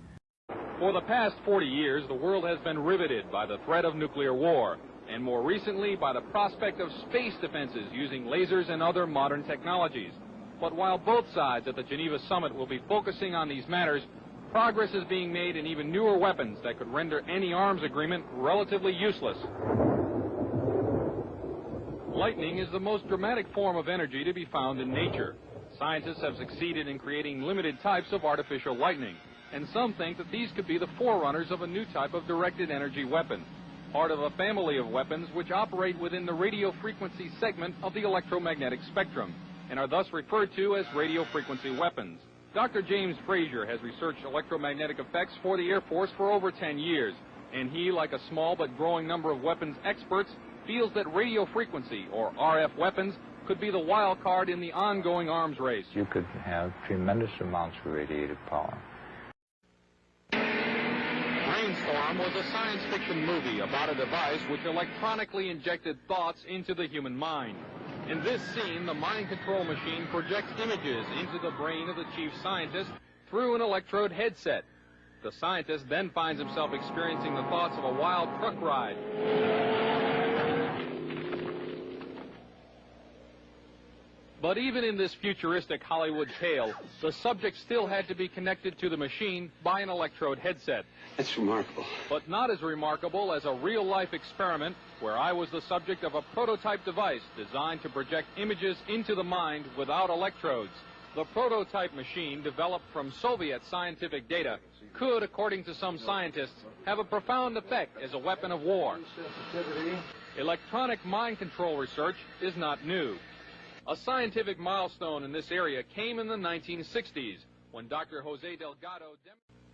Speaker 8: For the past 40 years, the world has been riveted by the threat of nuclear war, and more recently by the prospect of space defenses using lasers and other modern technologies. But while both sides at the Geneva summit will be focusing on these matters, progress is being made in even newer weapons that could render any arms agreement relatively useless. Lightning is the most dramatic form of energy to be found in nature. Scientists have succeeded in creating limited types of artificial lightning, and some think that these could be the forerunners of a new type of directed energy weapon, part of a family of weapons which operate within the radio frequency segment of the electromagnetic spectrum, and are thus referred to as radio frequency weapons. Dr. James Frazier has researched electromagnetic effects for the Air Force for over 10 years, and he, like a small but growing number of weapons experts, feels that radio frequency, or RF weapons, could be the wild card in the ongoing arms race.
Speaker 9: You could have tremendous amounts of radiative power.
Speaker 8: Brainstorm was a science fiction movie about a device which electronically injected thoughts into the human mind. In this scene, the mind control machine projects images into the brain of the chief scientist through an electrode headset. The scientist then finds himself experiencing the thoughts of a wild truck ride. But even in this futuristic Hollywood tale, the subject still had to be connected to the machine by an electrode headset.
Speaker 9: That's remarkable.
Speaker 8: But not as remarkable as a real-life experiment where I was the subject of a prototype device designed to project images into the mind without electrodes. The prototype machine, developed from Soviet scientific data, could, according to some scientists, have a profound effect as a weapon of war. Electronic mind control research is not new. A scientific milestone in this area came in the 1960s when Dr. Jose Delgado,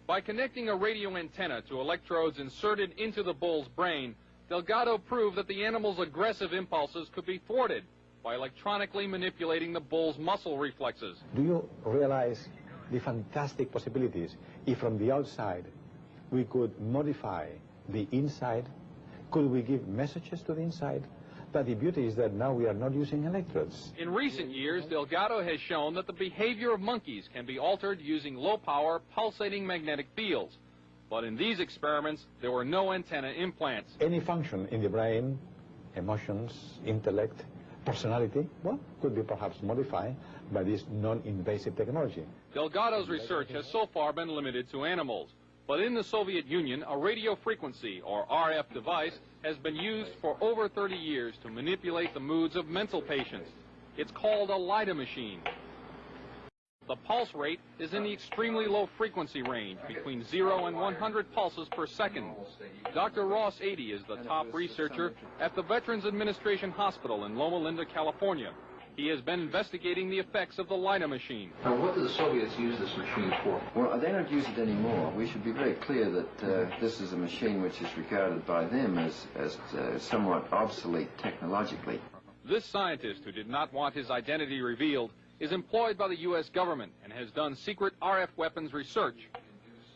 Speaker 8: by connecting a radio antenna to electrodes inserted into the bull's brain, Delgado proved that the animal's aggressive impulses could be thwarted by electronically manipulating the bull's muscle reflexes.
Speaker 10: Do you realize the fantastic possibilities if from the outside we could modify the inside? Could we give messages to the inside? But the beauty is that now we are not using electrodes.
Speaker 8: In recent years, Delgado has shown that the behavior of monkeys can be altered using low-power, pulsating magnetic fields. But in these experiments, there were no antenna implants.
Speaker 10: Any function in the brain, emotions, intellect, personality, well, could be perhaps modified by this non-invasive technology.
Speaker 8: Delgado's research has so far been limited to animals. But in the Soviet Union, a radio frequency, or RF device, has been used for over 30 years to manipulate the moods of mental patients. It's called a LIDA machine. The pulse rate is in the extremely low frequency range, between 0 and 100 pulses per second. Dr. Ross Adey is the top researcher at the Veterans Administration Hospital in Loma Linda, California. He has been investigating the effects of the LIDA machine.
Speaker 12: Now, what do the Soviets use this machine for? Well, they don't use it anymore. We should be very clear that this is a machine which is regarded by them as somewhat obsolete technologically.
Speaker 8: This scientist, who did not want his identity revealed, is employed by the U.S. government and has done secret RF weapons research.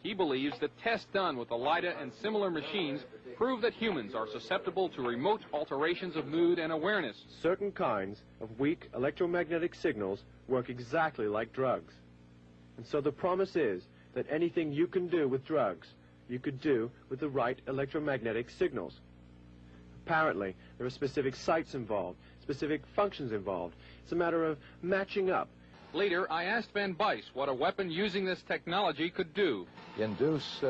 Speaker 8: He believes that tests done with the LIDA and similar machines prove that humans are susceptible to remote alterations of mood and awareness.
Speaker 21: Certain kinds of weak electromagnetic signals work exactly like drugs. And so the promise is that anything you can do with drugs, you could do with the right electromagnetic signals. Apparently, there are specific sites involved, specific functions involved. It's a matter of matching up.
Speaker 8: Later, I asked Van Bice what a weapon using this technology could do.
Speaker 2: Induce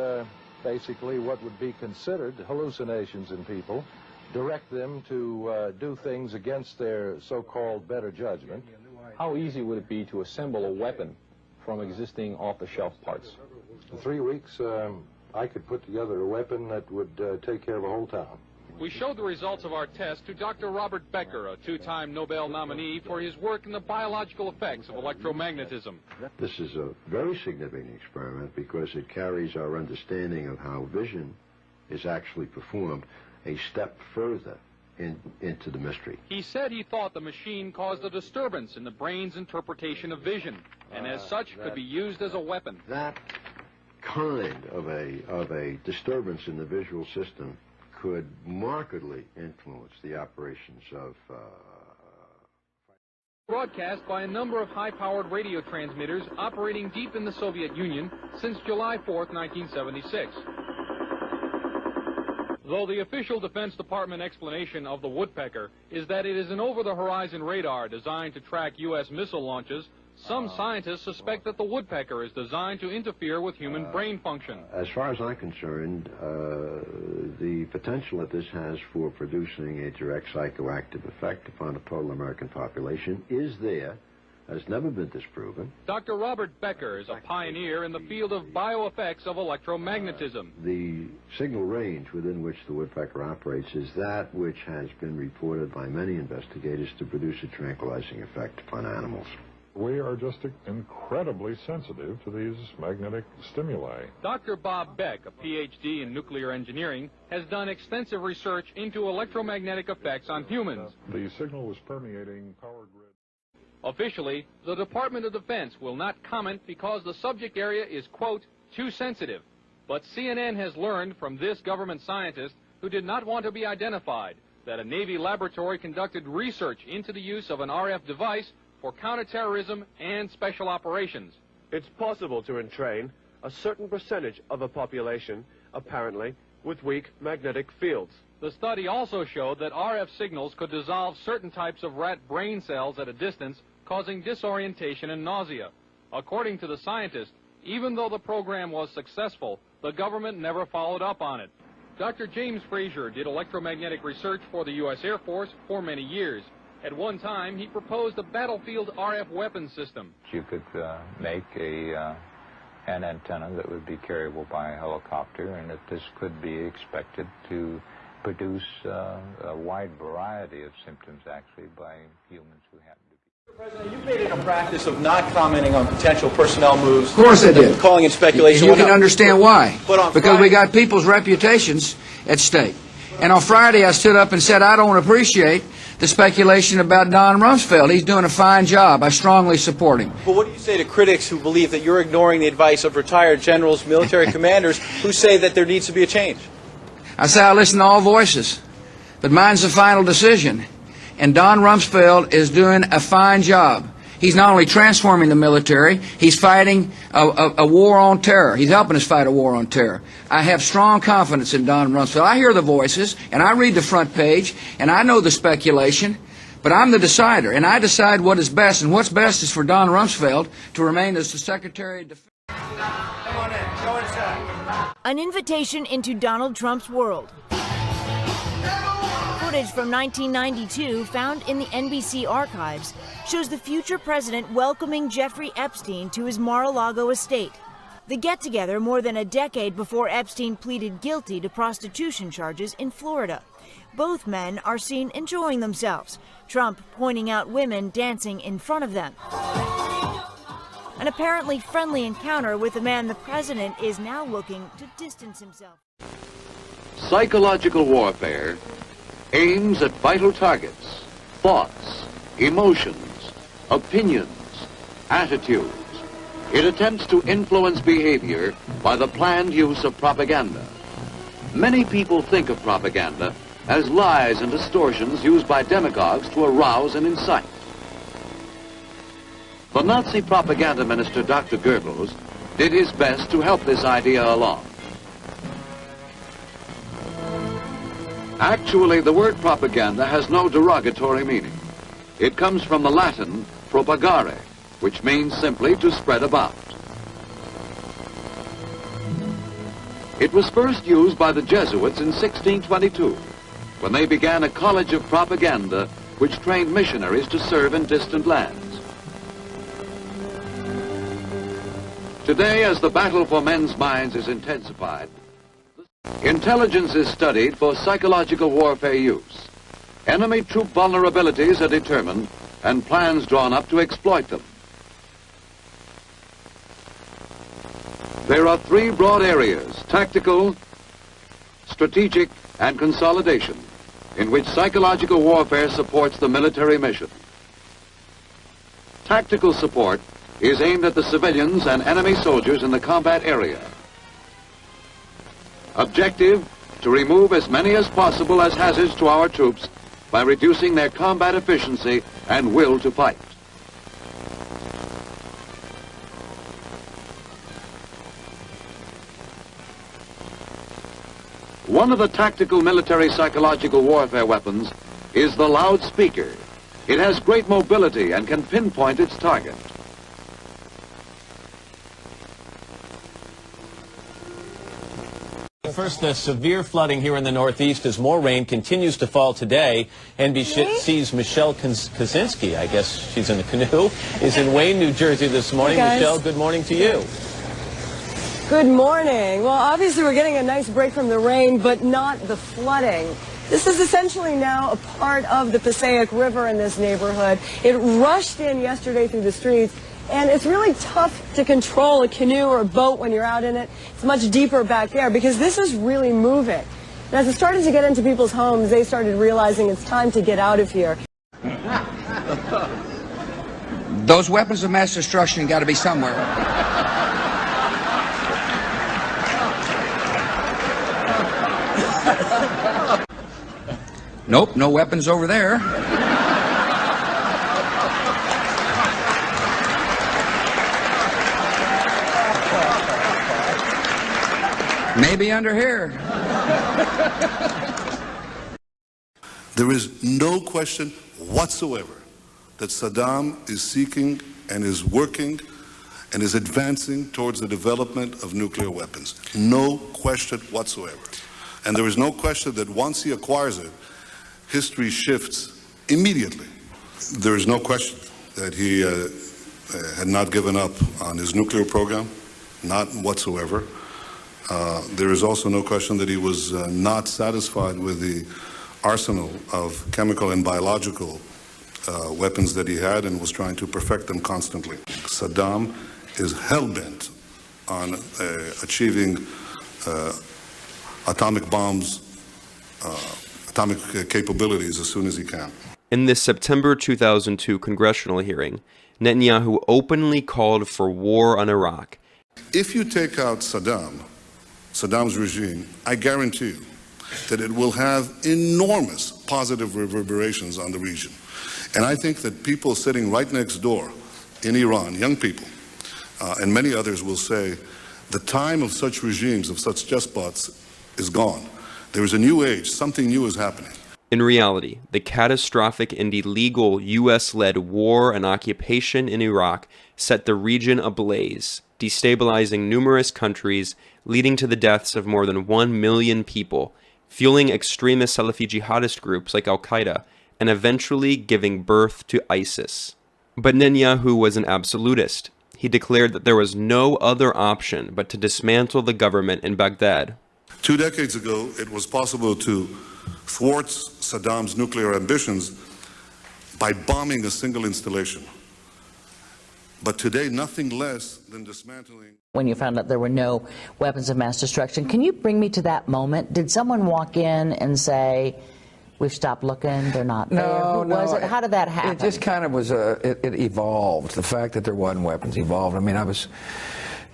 Speaker 2: basically what would be considered hallucinations in people, direct them to do things against their so-called better judgment.
Speaker 11: How easy would it be to assemble a weapon from existing off-the-shelf parts?
Speaker 2: In 3 weeks, I could put together a weapon that would take care of a whole town.
Speaker 8: We showed the results of our test to Dr. Robert Becker, a two-time Nobel nominee for his work in the biological effects of electromagnetism.
Speaker 13: This is a very significant experiment because it carries our understanding of how vision is actually performed a step further into the mystery.
Speaker 8: He said he thought the machine caused a disturbance in the brain's interpretation of vision, and as such could be used as a weapon.
Speaker 13: That kind of a disturbance in the visual system could markedly influence the operations of
Speaker 8: broadcast by a number of high-powered radio transmitters operating deep in the Soviet Union since July 4th, 1976. Though the official Defense Department explanation of the woodpecker is that it is an over-the-horizon radar designed to track U.S. missile launches, some scientists suspect that the woodpecker is designed to interfere with human brain function.
Speaker 13: As far as I'm concerned, the potential that this has for producing a direct psychoactive effect upon the total American population is there, has never been disproven.
Speaker 8: Dr. Robert Becker is a pioneer in the field of bioeffects of electromagnetism.
Speaker 13: The signal range within which the woodpecker operates is that which has been reported by many investigators to produce a tranquilizing effect upon animals.
Speaker 2: We are just incredibly sensitive to these magnetic stimuli.
Speaker 8: Dr. Bob Beck, a PhD in nuclear engineering, has done extensive research into electromagnetic effects on humans.
Speaker 2: The signal was permeating power grid.
Speaker 8: Officially, the Department of Defense will not comment because the subject area is, quote, too sensitive. But CNN has learned from this government scientist, who did not want to be identified, that a Navy laboratory conducted research into the use of an RF device for counterterrorism and special operations.
Speaker 21: It's possible to entrain a certain percentage of a population, apparently, with weak magnetic fields.
Speaker 8: The study also showed that RF signals could dissolve certain types of rat brain cells at a distance, causing disorientation and nausea. According to the scientist, even though the program was successful, the government never followed up on it. Dr. James Frazier did electromagnetic research for the U.S. Air Force for many years. At one time, he proposed a battlefield RF weapon system.
Speaker 9: You could make an antenna that would be carryable by a helicopter, and that this could be expected to produce a wide variety of symptoms, actually, by humans who happen to be.
Speaker 14: President, you've made it a practice of not commenting on potential personnel moves.
Speaker 6: Of course I did.
Speaker 14: Calling in speculation.
Speaker 6: You can understand why. Because we got people's reputations at stake. And on Friday, I stood up and said, I don't appreciate the speculation about Don Rumsfeld. He's doing a fine job. I strongly support him.
Speaker 14: But what do you say to critics who believe that you're ignoring the advice of retired generals, military commanders, who say that there needs to be a change?
Speaker 6: I say I listen to all voices, but mine's the final decision. And Don Rumsfeld is doing a fine job. He's not only transforming the military, he's fighting a war on terror. He's helping us fight a war on terror. I have strong confidence in Don Rumsfeld. I hear the voices, and I read the front page, and I know the speculation, but I'm the decider, and I decide what is best, and what's best is for Don Rumsfeld to remain as the Secretary of Defense.
Speaker 15: Come on in. Go inside. An invitation into Donald Trump's world. Footage from 1992 found in the NBC archives shows the future president welcoming Jeffrey Epstein to his Mar-a-Lago estate. The get-together more than a decade before Epstein pleaded guilty to prostitution charges in Florida. Both men are seen enjoying themselves, Trump pointing out women dancing in front of them. An apparently friendly encounter with a man the president is now looking to distance himself.
Speaker 17: Psychological warfare aims at vital targets, thoughts, emotions, opinions, attitudes. It attempts to influence behavior by the planned use of propaganda. Many people think of propaganda as lies and distortions used by demagogues to arouse and incite. The Nazi propaganda minister, Dr. Goebbels, did his best to help this idea along. Actually, the word propaganda has no derogatory meaning. It comes from the Latin propagare, which means simply to spread about. It was first used by the Jesuits in 1622, when they began a college of propaganda which trained missionaries to serve in distant lands. Today, as the battle for men's minds is intensified, intelligence is studied for psychological warfare use. Enemy troop vulnerabilities are determined and plans drawn up to exploit them. There are three broad areas: tactical, strategic, and consolidation, in which psychological warfare supports the military mission. Tactical support is aimed at the civilians and enemy soldiers in the combat area. Objective, to remove as many as possible as hazards to our troops by reducing their combat efficiency and will to fight. One of the tactical military psychological warfare weapons is the loudspeaker. It has great mobility and can pinpoint its target.
Speaker 1: First, the severe flooding here in the Northeast as more rain continues to fall today. NBC's Michelle Kaczynski, I guess she's in the canoe, is in Wayne, New Jersey this morning.
Speaker 4: Hey,
Speaker 1: Michelle, good morning to you.
Speaker 4: Good morning. Well, obviously we're getting a nice break from the rain, but not the flooding. This is essentially now a part of the Passaic River in this neighborhood. It rushed in yesterday through the streets, and it's really tough to control a canoe or a boat when you're out in it. It's much deeper back there because this is really moving. And as it started to get into people's homes, they started realizing it's time to get out of here.
Speaker 6: Those weapons of mass destruction got to be somewhere. Nope, no weapons over there. Maybe under here.
Speaker 5: There is no question whatsoever that Saddam is seeking and is working and is advancing towards the development of nuclear weapons. No question whatsoever. And there is no question that once he acquires it, history shifts immediately. There is no question that he had not given up on his nuclear program, not whatsoever. There is also no question that he was not satisfied with the arsenal of chemical and biological weapons that he had and was trying to perfect them constantly. Saddam is hell-bent on achieving atomic bombs, atomic capabilities as soon as he can.
Speaker 7: In this September 2002 congressional hearing, Netanyahu openly called for war on Iraq.
Speaker 5: If you take out Saddam's regime, I guarantee you that it will have enormous positive reverberations on the region. And I think that people sitting right next door in Iran, young people, and many others will say, the time of such regimes, of such despots, is gone. There is a new age, something new is happening.
Speaker 7: In reality, the catastrophic and illegal U.S.-led war and occupation in Iraq set the region ablaze, destabilizing numerous countries, leading to the deaths of more than 1 million people, fueling extremist Salafi jihadist groups like Al-Qaeda, and eventually giving birth to ISIS. But Netanyahu was an absolutist. He declared that there was no other option but to dismantle the government in Baghdad.
Speaker 5: 2 decades ago, it was possible to thwart Saddam's nuclear ambitions by bombing a single installation. But today, nothing less than dismantling.
Speaker 18: When you found out there were no weapons of mass destruction, can you bring me to that moment? Did someone walk in and say, we've stopped looking, they're not there? Who was it? How did that happen?
Speaker 25: It just kind of was, it evolved. The fact that there wasn't weapons evolved. I mean,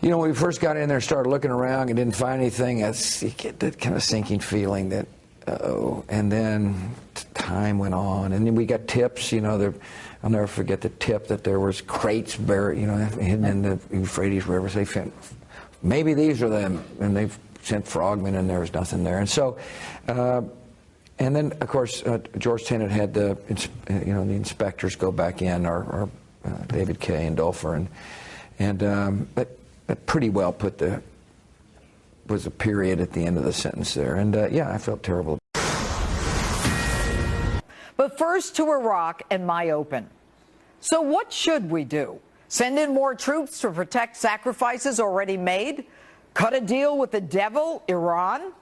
Speaker 25: you know, when we first got in there and started looking around and didn't find anything, you get that kind of sinking feeling that, uh-oh. And then time went on, and then we got tips, you know, I'll never forget the tip that there was crates buried, you know, hidden in the Euphrates River. So they found, maybe these are them, and they sent frogmen, and there was nothing there. And so, and then, of course, George Tenet had the inspectors go back in, our David Kay and Dulfer, and that pretty well was a period at the end of the sentence there. And yeah, I felt terrible.
Speaker 16: But first to Iraq and my open. So what should we do? Send in more troops to protect sacrifices already made? Cut a deal with the devil, Iran?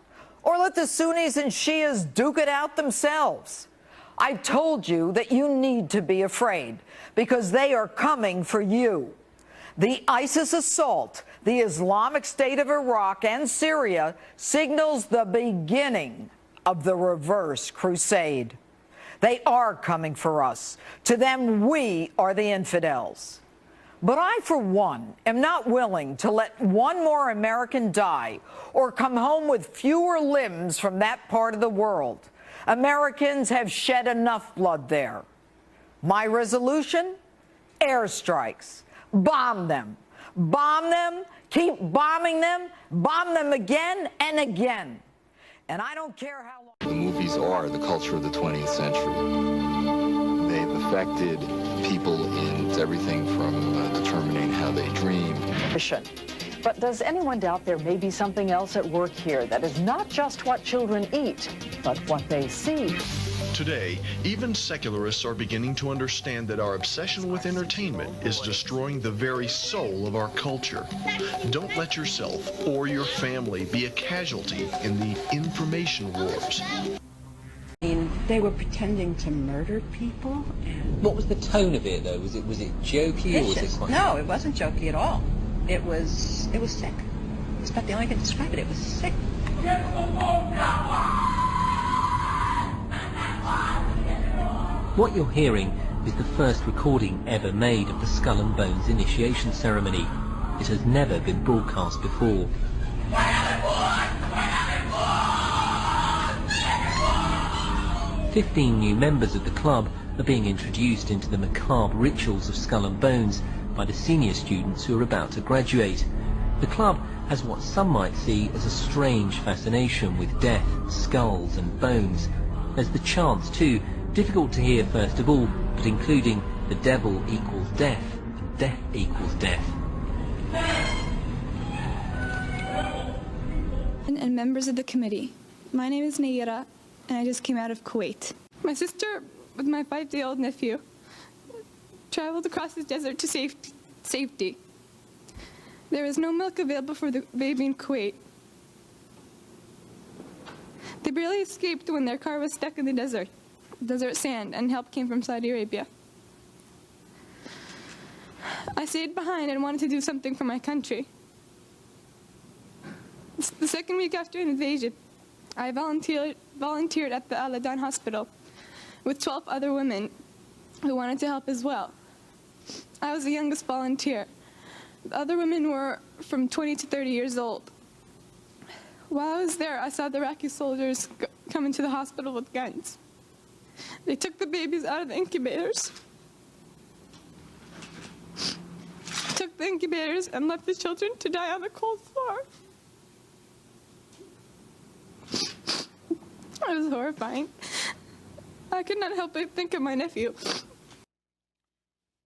Speaker 16: Or let the Sunnis and Shias duke it out themselves? I've told you that you need to be afraid because they are coming for you. The ISIS assault, the Islamic State of Iraq and Syria signals the beginning of the reverse crusade. They are coming for us. To them, we are the infidels. But I, for one, am not willing to let one more American die or come home with fewer limbs from that part of the world. Americans have shed enough blood there. My resolution? Airstrikes. Bomb them. Bomb them, keep bombing them, bomb them again and again. And I don't care how long.
Speaker 19: The movies are the culture of the 20th century. They've affected people in everything from determining how they dream.
Speaker 16: But does anyone doubt there may be something else at work here that is not just what children eat, but what they see?
Speaker 20: Today, even secularists are beginning to understand that our obsession with entertainment is destroying the very soul of our culture. Don't let yourself or your family be a casualty in the information wars.
Speaker 22: They were pretending to murder people.
Speaker 23: What was the tone of it, though? Was it jokey or was it quite...
Speaker 22: No, it wasn't jokey at all. It was sick. That's about the only way to describe it. It was sick.
Speaker 23: What you're hearing is the first recording ever made of the Skull and Bones initiation ceremony. It has never been broadcast before. 15 new members of the club are being introduced into the macabre rituals of Skull and Bones by the senior students who are about to graduate. The club has what some might see as a strange fascination with death, skulls and bones. There's the chants too, difficult to hear first of all, but including the devil equals death and death equals death.
Speaker 26: And members of the committee, my name is Nayira and I just came out of Kuwait. My sister with my 5-year-old nephew traveled across the desert to safety. There was no milk available for the baby in Kuwait. They barely escaped when their car was stuck in the desert sand, and help came from Saudi Arabia. I stayed behind and wanted to do something for my country. The second week after an invasion, I volunteered at the Al-Adan hospital with 12 other women who wanted to help as well. I was the youngest volunteer. The other women were from 20 to 30 years old. While I was there, I saw the Iraqi soldiers come into the hospital with guns. They took the babies out of the incubators, took the incubators and left the children to die on the cold floor. It was horrifying. I could not help but think of my nephew.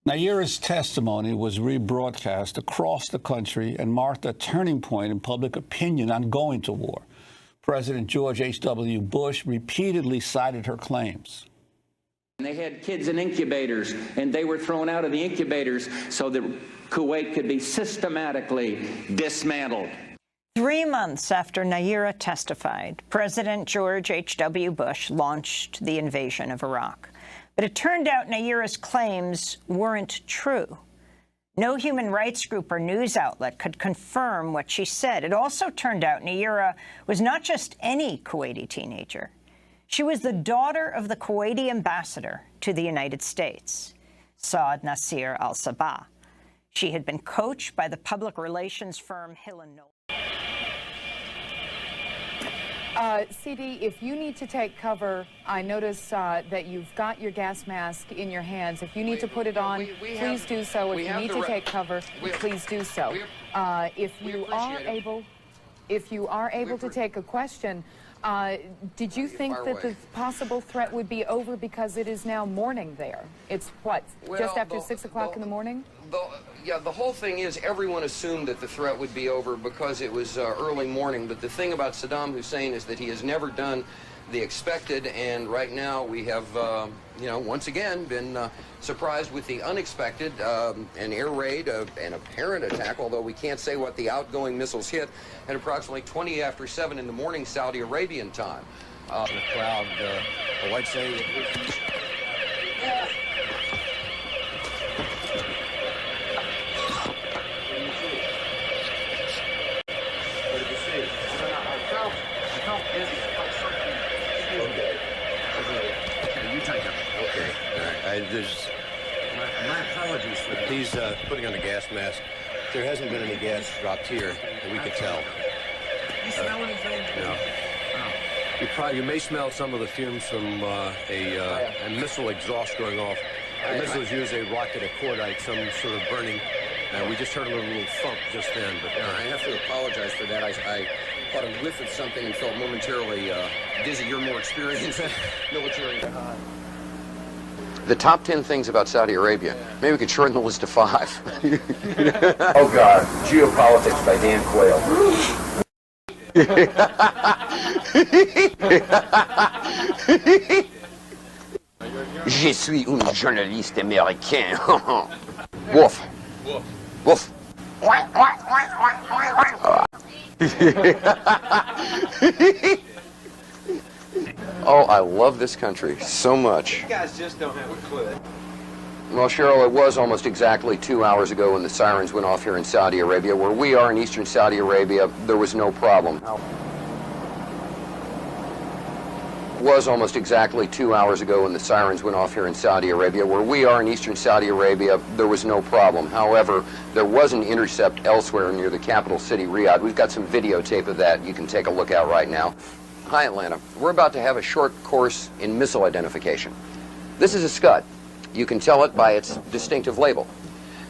Speaker 27: Nayira's testimony was rebroadcast across the country and marked a turning point in public opinion on going to war. President George H.W. Bush repeatedly cited her claims.
Speaker 28: They had kids in incubators, and they were thrown out of the incubators so that Kuwait could be systematically dismantled.
Speaker 29: 3 months after Nayira testified, President George H.W. Bush launched the invasion of Iraq. But it turned out Nayira's claims weren't true. No human rights group or news outlet could confirm what she said. It also turned out Nayira was not just any Kuwaiti teenager. She was the daughter of the Kuwaiti ambassador to the United States, Saad Nasir al-Sabah. She had been coached by the public relations firm Hill & Knowlton.
Speaker 30: CD, if you need to take cover, I notice that you've got your gas mask in your hands. If you need to put it on, please do so. If you need to take cover, please do so. If you are able... if you are able to take a question, did you think that the possible threat would be over because it is now morning there? It's what, just after 6 o'clock in the morning?
Speaker 2: Yeah, the whole thing is everyone assumed that the threat would be over because it was early morning. But the thing about Saddam Hussein is that he has never done the expected, and right now we have, you know, once again been surprised with the unexpected, an air raid, an apparent attack, although we can't say what the outgoing missiles hit, at approximately 20 after 7 in the morning Saudi Arabian time. The crowd, the white say.
Speaker 3: My apologies for that. He's putting on a gas mask. There hasn't been any gas dropped here that we could tell.
Speaker 2: You smell anything?
Speaker 3: No. Oh. You may smell some of the fumes from a missile exhaust going off. The missiles use a rocket, a cordite, some sort of burning. We just heard a little thump just then. But
Speaker 2: I have to apologize for that. I caught a whiff of something and felt momentarily dizzy. You're more experienced in military. The top 10 things about Saudi Arabia. Maybe we could shorten the list to 5.
Speaker 8: Oh God, Geopolitics by Dan Quayle.
Speaker 2: Je suis un journaliste américain. Wolf. Wolf. Oh, I love this country so much.
Speaker 14: You guys just don't have a clue.
Speaker 2: Well, Cheryl, it was almost exactly 2 hours ago when the sirens went off here in Saudi Arabia. Where we are in eastern Saudi Arabia, there was no problem. It was almost exactly 2 hours ago when the sirens went off here in Saudi Arabia. Where we are in eastern Saudi Arabia, there was no problem. However, there was an intercept elsewhere near the capital city, Riyadh. We've got some videotape of that you can take a look at right now. Hi, Atlanta. We're about to have a short course in missile identification. This is a Scud. You can tell it by its distinctive label.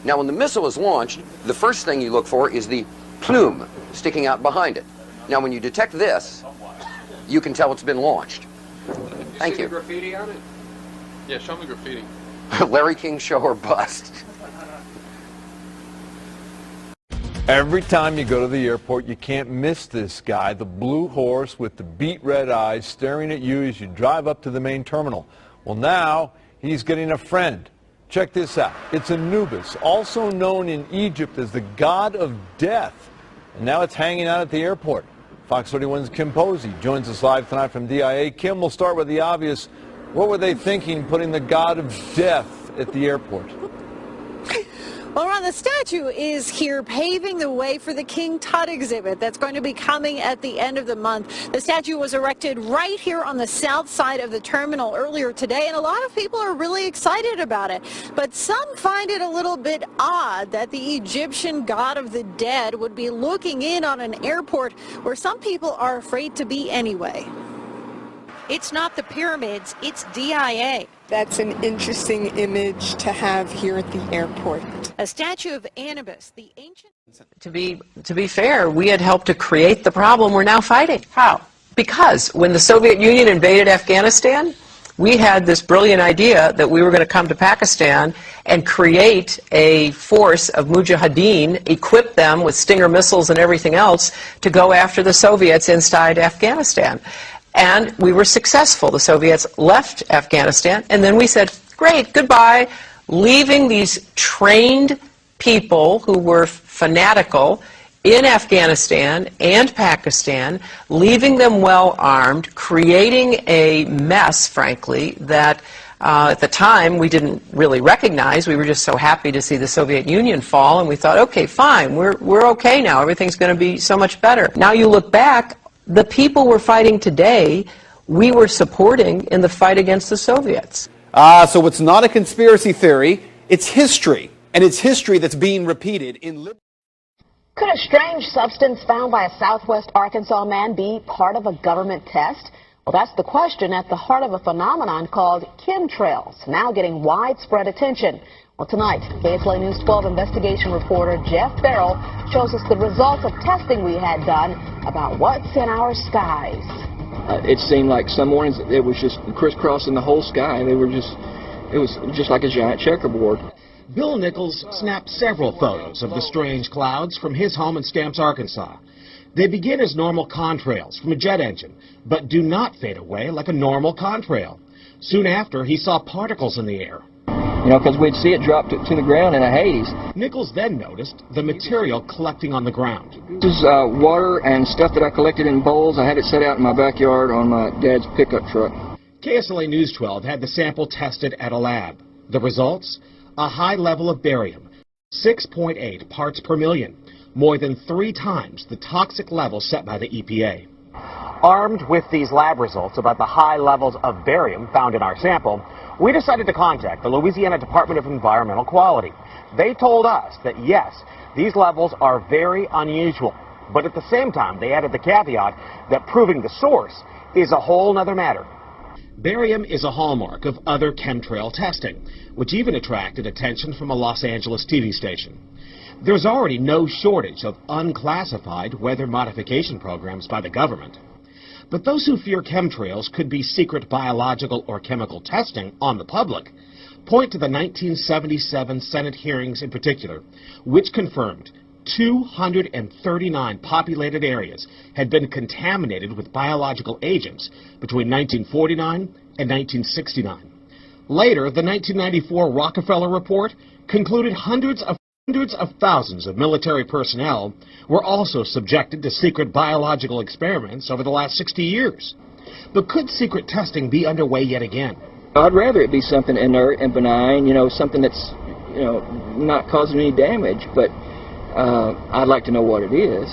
Speaker 2: Now, when the missile is launched, the first thing you look for is the plume sticking out behind it. Now, when you detect this, you can tell it's been launched. Thank you.
Speaker 9: Graffiti on it? Yeah, show me graffiti.
Speaker 2: Larry King show or bust.
Speaker 10: Every time you go to the airport, you can't miss this guy, the blue horse with the beet red eyes staring at you as you drive up to the main terminal. Well, now he's getting a friend. Check this out. It's Anubis, also known in Egypt as the god of death. And now it's hanging out at the airport. Fox 31's Kim Posey joins us live tonight from DIA. Kim, we'll start with the obvious. What were they thinking putting the god of death at the airport?
Speaker 11: Well, Ron, the statue is here paving the way for the King Tut exhibit that's going to be coming at the end of the month. The statue was erected right here on the south side of the terminal earlier today, and a lot of people are really excited about it. But some find it a little bit odd that the Egyptian god of the dead would be looking in on an airport where some people are afraid to be anyway. It's not the pyramids, it's DIA.
Speaker 12: That's an interesting image to have here at the airport.
Speaker 11: A statue of Anubis, the ancient...
Speaker 13: To be fair, we had helped to create the problem we're now fighting. How? Because when the Soviet Union invaded Afghanistan, we had this brilliant idea that we were going to come to Pakistan and create a force of mujahideen, equip them with Stinger missiles and everything else to go after the Soviets inside Afghanistan. And we were successful. The Soviets left Afghanistan, and then we said, great, goodbye, leaving these trained people who were fanatical in Afghanistan and Pakistan, leaving them well armed, creating a mess, frankly, that at the time we didn't really recognize. We were just so happy to see the Soviet Union fall, and we thought, okay, fine, we're okay now. Everything's going to be so much better. Now you look back, the people we're fighting today, we were supporting in the fight against the Soviets.
Speaker 21: So it's not a conspiracy theory, it's history, and it's history that's being repeated in Liberty.
Speaker 24: Could a strange substance found by a southwest Arkansas man be part of a government test? Well, that's the question at the heart of a phenomenon called chemtrails, now getting widespread attention. Well, tonight, KSLA News 12 investigation reporter Jeff Farrell shows us the results of testing we had done about what's in our skies.
Speaker 1: It seemed like some mornings it was just crisscrossing the whole sky. It was just like a giant checkerboard.
Speaker 4: Bill Nichols snapped several photos of the strange clouds from his home in Stamps, Arkansas. They begin as normal contrails from a jet engine, but do not fade away like a normal contrail. Soon after, he saw particles in the air.
Speaker 1: You know, because we'd see it drop to the ground in a haze.
Speaker 4: Nichols then noticed the material collecting on the ground.
Speaker 1: This is water and stuff that I collected in bowls. I had it set out in my backyard on my dad's pickup truck.
Speaker 4: KSLA News 12 had the sample tested at a lab. The results? A high level of barium, 6.8 parts per million, more than 3 times the toxic level set by the EPA.
Speaker 5: Armed with these lab results about the high levels of barium found in our sample, we decided to contact the Louisiana Department of Environmental Quality. They told us that yes, these levels are very unusual, but at the same time they added the caveat that proving the source is a whole nother matter.
Speaker 4: Barium is a hallmark of other chemtrail testing, which even attracted attention from a Los Angeles TV station. There's already no shortage of unclassified weather modification programs by the government. But those who fear chemtrails could be secret biological or chemical testing on the public point to the 1977 Senate hearings in particular, which confirmed 239 populated areas had been contaminated with biological agents between 1949 and 1969. Later, the 1994 Rockefeller Report concluded hundreds of thousands of military personnel were also subjected to secret biological experiments over the last 60 years. But could secret testing be underway yet again?
Speaker 1: I'd rather it be something inert and benign, you know, something that's, you know, not causing any damage, but I'd like to know what it is.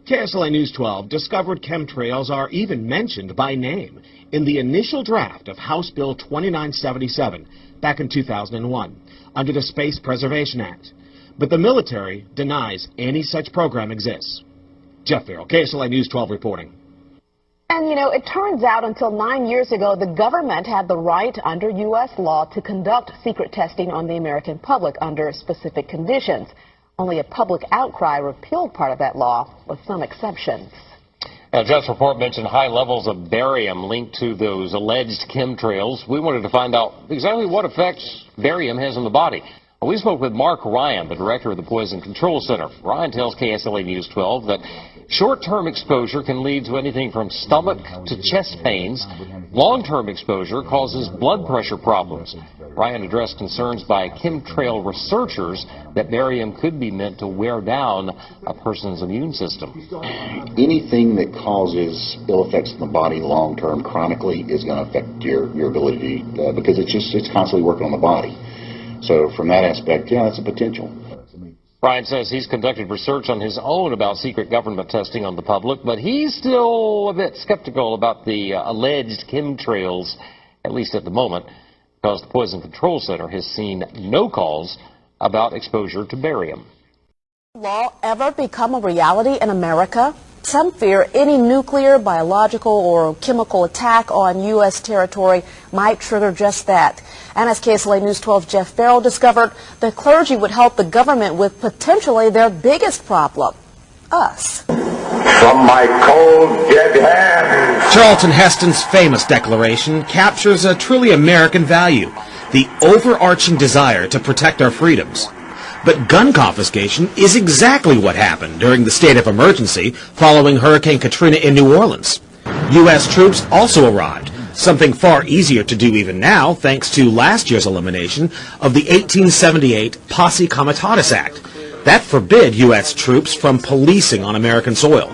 Speaker 4: KSLA News 12 discovered chemtrails are even mentioned by name in the initial draft of House Bill 2977 back in 2001 under the Space Preservation Act. But the military denies any such program exists. Jeff Farrell, KSLA News 12 reporting.
Speaker 24: And, you know, it turns out until 9 years ago, the government had the right under U.S. law to conduct secret testing on the American public under specific conditions. Only a public outcry repealed part of that law with some exceptions.
Speaker 6: Now, Jeff's report mentioned high levels of barium linked to those alleged chemtrails. We wanted to find out exactly what effects barium has on the body. We spoke with Mark Ryan, the director of the Poison Control Center. Ryan tells KSLA News 12 that short-term exposure can lead to anything from stomach to chest pains. Long-term exposure causes blood pressure problems. Ryan addressed concerns by chemtrail researchers that barium could be meant to wear down a person's immune system.
Speaker 7: Anything that causes ill effects in the body long-term, chronically, is going to affect your ability because it's constantly working on the body. So from that aspect, yeah, that's a potential.
Speaker 6: Ryan says he's conducted research on his own about secret government testing on the public, but he's still a bit skeptical about the alleged chemtrails, at least at the moment, because the Poison Control Center has seen no calls about exposure to barium.
Speaker 24: Will law ever become a reality in America? Some fear any nuclear, biological, or chemical attack on U.S. territory might trigger just that. And as KSLA News 12 Jeff Farrell discovered, the clergy would help the government with potentially their biggest problem, us.
Speaker 15: From my cold, dead hands.
Speaker 17: Charlton Heston's famous declaration captures a truly American value, the overarching desire to protect our freedoms. But gun confiscation is exactly what happened during the state of emergency following Hurricane Katrina in New Orleans. U.S. troops also arrived, something far easier to do even now thanks to last year's elimination of the 1878 Posse Comitatus Act. That forbid U.S. troops from policing on American soil.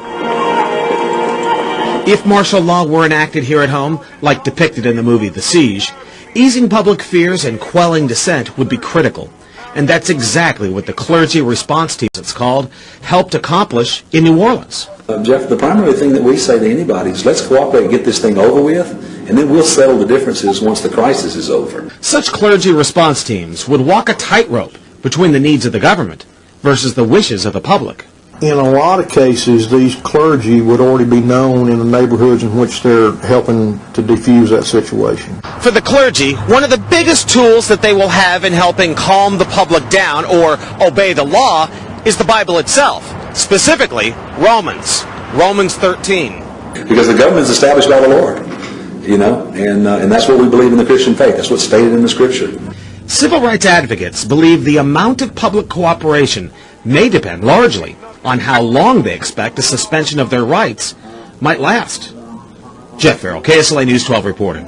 Speaker 17: If martial law were enacted here at home, like depicted in the movie The Siege, easing public fears and quelling dissent would be critical. And that's exactly what the clergy response team, it's called, helped accomplish in New Orleans.
Speaker 18: Jeff, the primary thing that we say to anybody is let's cooperate and get this thing over with, and then we'll settle the differences once the crisis is over.
Speaker 17: Such clergy response teams would walk a tightrope between the needs of the government versus the wishes of the public.
Speaker 19: In a lot of cases, these clergy would already be known in the neighborhoods in which they're helping to defuse that situation.
Speaker 17: For the clergy, one of the biggest tools that they will have in helping calm the public down or obey the law is the Bible itself, specifically Romans. Romans 13.
Speaker 18: Because the government is established by the Lord, you know, and that's what we believe in the Christian faith. That's what's stated in the Scripture.
Speaker 17: Civil rights advocates believe the amount of public cooperation may depend largely on how long they expect the suspension of their rights might last. Jeff Farrell, KSLA News 12 reporting.